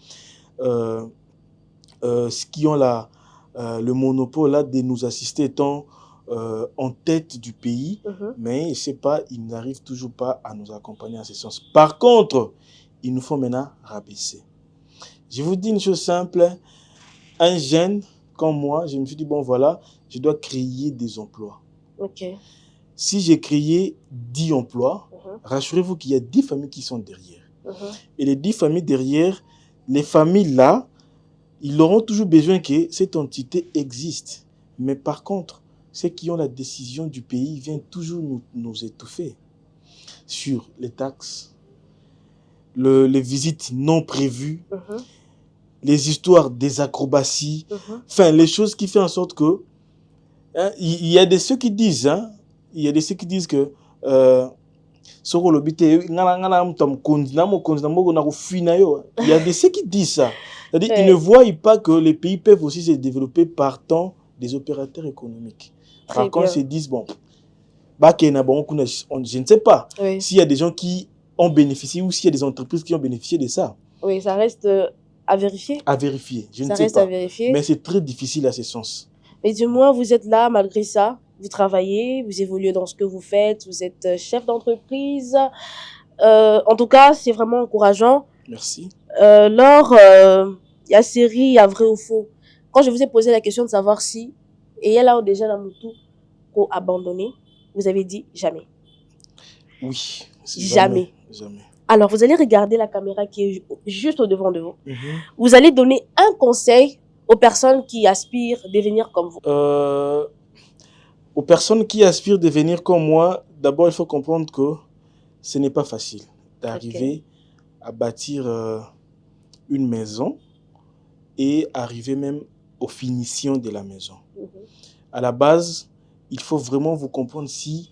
ceux qui ont le monopole là, de nous assister étant en tête du pays, mais je sais pas, ils n'arrivent toujours pas à nous accompagner en ce sens. Par contre, il nous faut maintenant rabaisser. Je vous dis une chose simple, un jeune comme moi, je me suis dit, bon voilà, je dois créer des emplois. Si j'ai créé 10 emplois, rassurez-vous qu'il y a 10 familles qui sont derrière. Et les 10 familles derrière, les familles là, ils auront toujours besoin que cette entité existe. Mais par contre, ceux qui ont la décision du pays viennent toujours nous étouffer sur les taxes, les visites non prévues, les histoires des acrobaties, enfin les choses qui font en sorte que il y a de ceux qui disent que il y a de ceux qui disent ça. C'est-à-dire ils ne voient pas que les pays peuvent aussi se développer partant des opérateurs économiques. Par contre, ils se disent, bon, je ne sais pas s'il y a des gens qui ont bénéficié ou s'il y a des entreprises qui ont bénéficié de ça. Oui, ça reste à vérifier. À vérifier, je ne sais pas. Mais c'est très difficile à ce sens. Mais du moins, vous êtes là malgré ça. Vous travaillez, vous évoluez dans ce que vous faites, vous êtes chef d'entreprise. En tout cas, c'est vraiment encourageant. Merci. Lors, il y a série, il y a vrai ou faux. Quand je vous ai posé la question de savoir si, et il y a là déjà dans Moutou, qu'on abandonné, vous avez dit jamais. Oui. Jamais. Jamais. Alors, vous allez regarder la caméra qui est juste au devant de vous. Vous allez donner un conseil aux personnes qui aspirent à devenir comme vous. Aux personnes qui aspirent à devenir comme moi, d'abord, il faut comprendre que ce n'est pas facile d'arriver à bâtir une maison et arriver même aux finitions de la maison. À la base, il faut vraiment vous comprendre si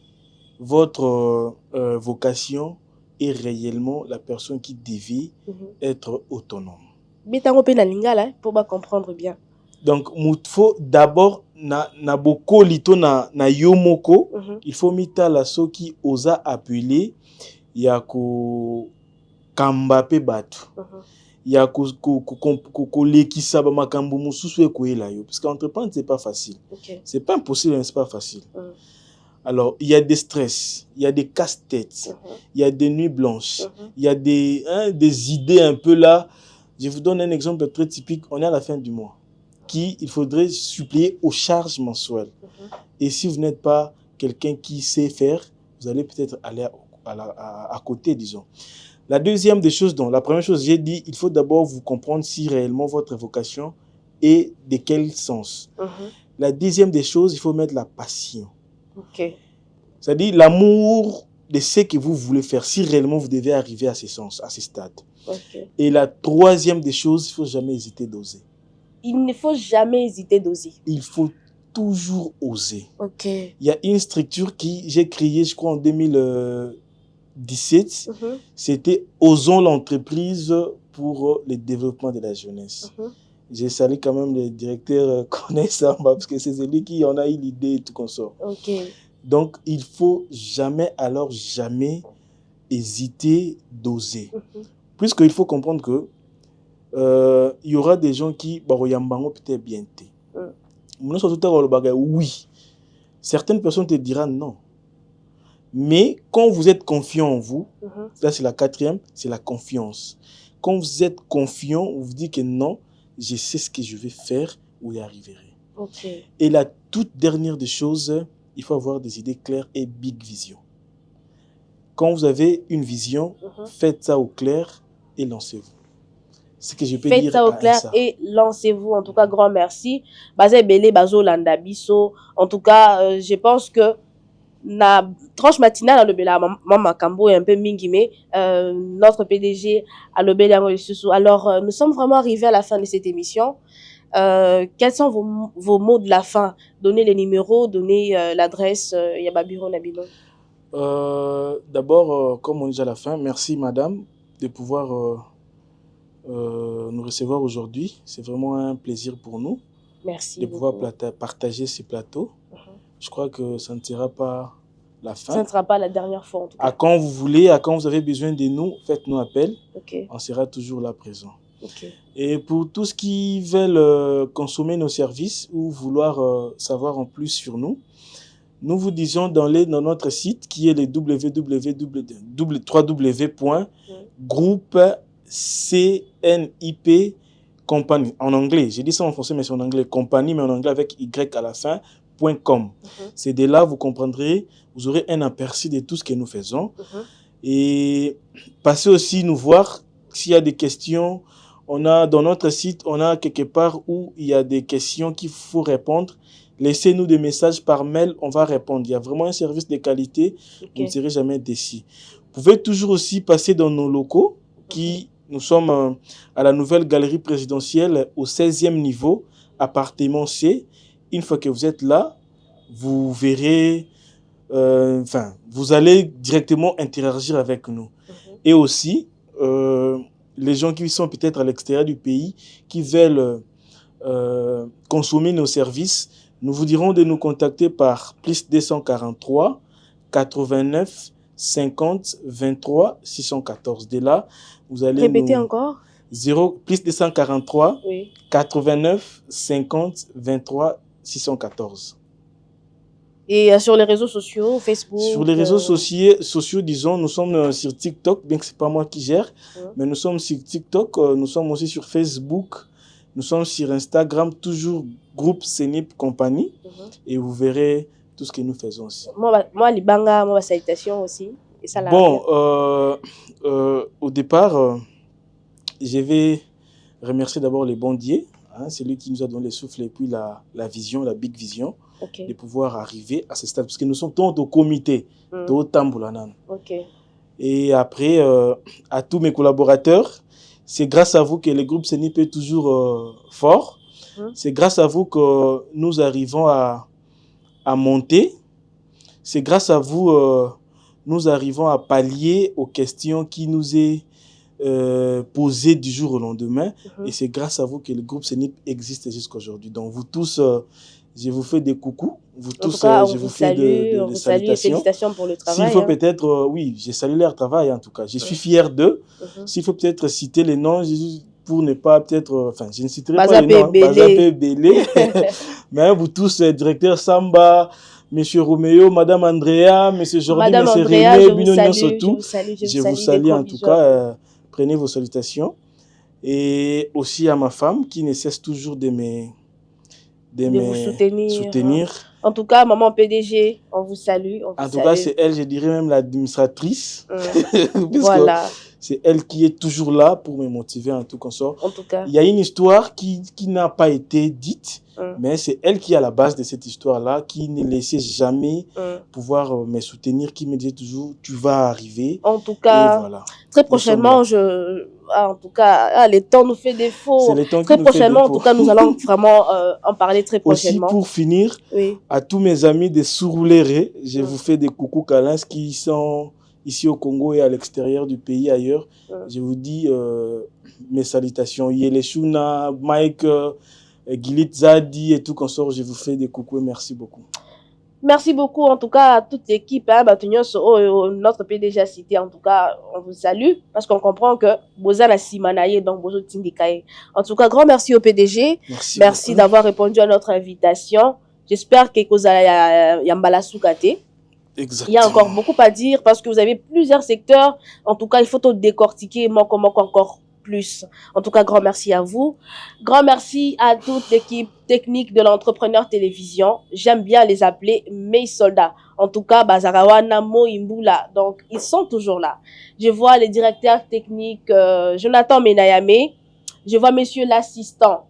votre vocation est réellement la personne qui devait être autonome. Mais tu as lingala pour comprendre bien. Donc, il faut d'abord na boko lito na yomoko, il faut mita la so qui osa appeler ya ko kambape batu. Ya ko lekisa ba makambo mususu ekoyela yo parce qu'entreprendre c'est pas facile. C'est pas impossible mais c'est pas facile. Alors, il y a des stress, il y a des casse-têtes, il y a des nuits blanches, il y a des idées un peu là. Je vous donne un exemple très typique. On est à la fin du mois. Il faudrait supplier aux charges mensuelles. Et si vous n'êtes pas quelqu'un qui sait faire, vous allez peut-être aller à côté, disons. La deuxième des choses, la première chose, j'ai dit, il faut d'abord vous comprendre si réellement votre vocation est de quel sens. La deuxième des choses, il faut mettre la passion. C'est-à-dire l'amour de ce que vous voulez faire, si réellement vous devez arriver à ce sens, à ce stade. Et la troisième des choses, il ne faut jamais hésiter d'oser. Il ne faut jamais hésiter d'oser. Il faut toujours oser. Il y a une structure que j'ai créée, je crois, en 2017. C'était Osons l'entreprise pour le développement de la jeunesse. J'ai salué quand même le directeur connaissant parce que c'est celui qui en a eu l'idée et tout qu'on sort. Donc, il faut jamais hésiter d'oser. Puisqu'il faut comprendre que il y aura des gens qui peut-être bien. Oui. Certaines personnes te diront non. Mais quand vous êtes confiant en vous, ça c'est la quatrième, c'est la confiance. Quand vous êtes confiant, vous vous dites que non, je sais ce que je vais faire ou y arriverai. Et la toute dernière des choses, il faut avoir des idées claires et big vision. Quand vous avez une vision, faites ça au clair et lancez-vous. Ce que je peux dire. Faites ça au clair et lancez-vous. En tout cas, grand merci. Bazé Belé, Bazo Landa Bisso. En tout cas, je pense que na tranche matinale à l'obéla, Maman Kambo est un peu mingimé. Notre PDG à l'obéla. Alors, nous sommes vraiment arrivés à la fin de cette émission. Quels sont vos mots de la fin? Donnez les numéros, donnez l'adresse. Yababiro Nabino. D'abord, comme on dit à la fin, merci madame de pouvoir nous recevoir aujourd'hui. C'est vraiment un plaisir pour nous. Merci de pouvoir partager ce plateau. Je crois que ça ne sera pas la fin. Ça ne sera pas la dernière fois en tout cas. À quand vous voulez, à quand vous avez besoin de nous, faites-nous appel. On sera toujours là présent. Et pour tous qui veulent consommer nos services ou vouloir savoir en plus sur nous, nous vous disons dans notre site qui est le www.groupecnip compagnie en anglais. J'ai dit ça en français mais c'est en anglais. Compagnie mais en anglais avec Y à la fin. .com. C'est de là vous comprendrez, vous aurez un aperçu de tout ce que nous faisons. Et passez aussi nous voir s'il y a des questions. On a dans notre site, on a quelque part où il y a des questions qu'il faut répondre. Laissez-nous des messages par mail, on va répondre. Il y a vraiment un service de qualité, vous ne serez jamais déçus. Vous pouvez toujours aussi passer dans nos locaux nous sommes à la nouvelle galerie présidentielle au 16e niveau, appartement C. Une fois que vous êtes là, vous verrez, vous allez directement interagir avec nous. Et aussi, les gens qui sont peut-être à l'extérieur du pays, qui veulent consommer nos services, nous vous dirons de nous contacter par plus 243 89 50 23 614. De là, vous allez répéter encore. Plus 243 89 50 23 614. Et sur les réseaux sociaux, Facebook. Sur les réseaux sociaux, disons, nous sommes sur TikTok, bien que c'est pas moi qui gère, mais nous sommes sur TikTok, nous sommes aussi sur Facebook, nous sommes sur Instagram, toujours groupe CNIP Compagnie, et vous verrez tout ce que nous faisons aussi. Moi, Libanga, moi, salutation aussi. Et ça, au départ, je vais remercier d'abord les bon Dieu, c'est lui qui nous a donné le souffle et puis la vision, la big vision, de pouvoir arriver à ce stade, parce que nous sommes tous au comité, au Tamboulanan. Et après, à tous mes collaborateurs C'est grâce à vous que le groupe CENIP est toujours fort. C'est grâce à vous que nous arrivons à monter. C'est grâce à vous nous arrivons à pallier aux questions qui nous est posées du jour au lendemain. Et c'est grâce à vous que le groupe CENIP existe jusqu'à aujourd'hui. Donc vous tous, je vous fais des coucous. Vous tous, en tout cas, je vous fais des salutations. Félicitations pour le travail. S'il faut peut-être, oui, j'ai salué leur travail en tout cas. Je suis fier d'eux. S'il faut peut-être citer les noms, pour ne pas peut-être, enfin, je ne citerai pas les noms. Bazapé Belé. Mais vous tous, directeur Samba, Monsieur Roméo, Madame Andrea, Monsieur Jordi, Monsieur René, Binognon surtout. Je vous salue en tout cas. Prenez vos salutations. Et aussi à ma femme qui ne cesse toujours de vous soutenir. En tout cas, maman PDG, on vous salue. En tout cas, c'est elle, je dirais même l'administratrice. Voilà. C'est elle qui est toujours là pour me motiver en tout consort. En tout cas. Il y a une histoire qui n'a pas été dite, mais c'est elle qui est à la base de cette histoire-là, qui ne laissait jamais pouvoir me soutenir, qui me disait toujours, tu vas arriver. En tout cas, voilà. Très prochainement, en tout cas, le temps nous fait défaut. Très prochainement, en tout cas, nous allons vraiment en parler très prochainement. Aussi, pour finir, à tous mes amis des Surulere, je vous fais des coucous câlins qui sont ici au Congo et à l'extérieur du pays, ailleurs. Je vous dis mes salutations. Yeleshuna, Mike, Gilit Zadi et tout consort, je vous fais des coucous et merci beaucoup. Merci beaucoup en tout cas à toute l'équipe, notre PDG a cité, en tout cas on vous salue parce qu'on comprend que Boza na Simanaye donc Bozo Tindikaye. En tout cas, grand merci au PDG. Merci d'avoir répondu à notre invitation. J'espère que Koza Yambala Soukate. Exactement. Il y a encore beaucoup à dire parce que vous avez plusieurs secteurs. En tout cas, il faut tout décortiquer comment encore plus. En tout cas, grand merci à vous. Grand merci à toute l'équipe technique de l'Entrepreneur Télévision. J'aime bien les appeler mes soldats. En tout cas, Bazarawana, Mo Imbula. Donc, ils sont toujours là. Je vois les directeurs techniques, Jonathan Menayame. Je vois monsieur l'assistant,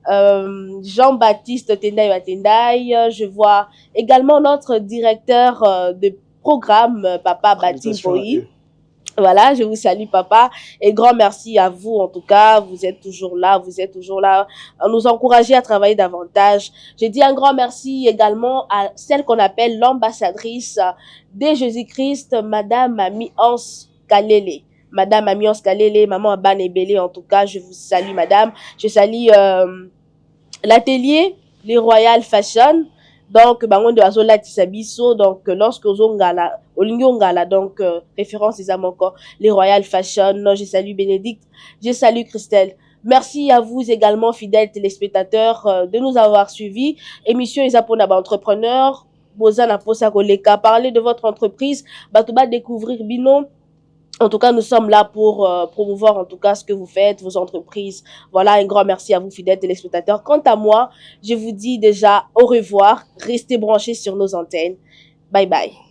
Jean-Baptiste Tendai Tendai. Je vois également notre directeur de programme, Papa Bati Boyi. Voilà, je vous salue, papa. Et grand merci à vous, en tout cas. Vous êtes toujours là à nous encourager à travailler davantage. Je dis un grand merci également à celle qu'on appelle l'ambassadrice de Jésus-Christ, Madame Ami-Anse Kalele. Madame Ami-Anse Kalele, Maman Abanebele, en tout cas, je vous salue, madame. Je salue l'atelier, les Royal Fashion. Donc, bangondo azola tisabiso, donc, lorsque ozongala, olingongala, donc, référence des âmes encore, les Royal Fashion, je salue Bénédicte, je salue Christelle. Merci à vous également, fidèles téléspectateurs, de nous avoir suivis. Émission Isapona Entrepreneur, Bozana Posa Koleka, parlez de votre entreprise, Batouba découvrir Bino. En tout cas, nous sommes là pour promouvoir en tout cas ce que vous faites, vos entreprises. Voilà, un grand merci à vous, fidèles téléspectateurs. Quant à moi, je vous dis déjà au revoir. Restez branchés sur nos antennes. Bye bye.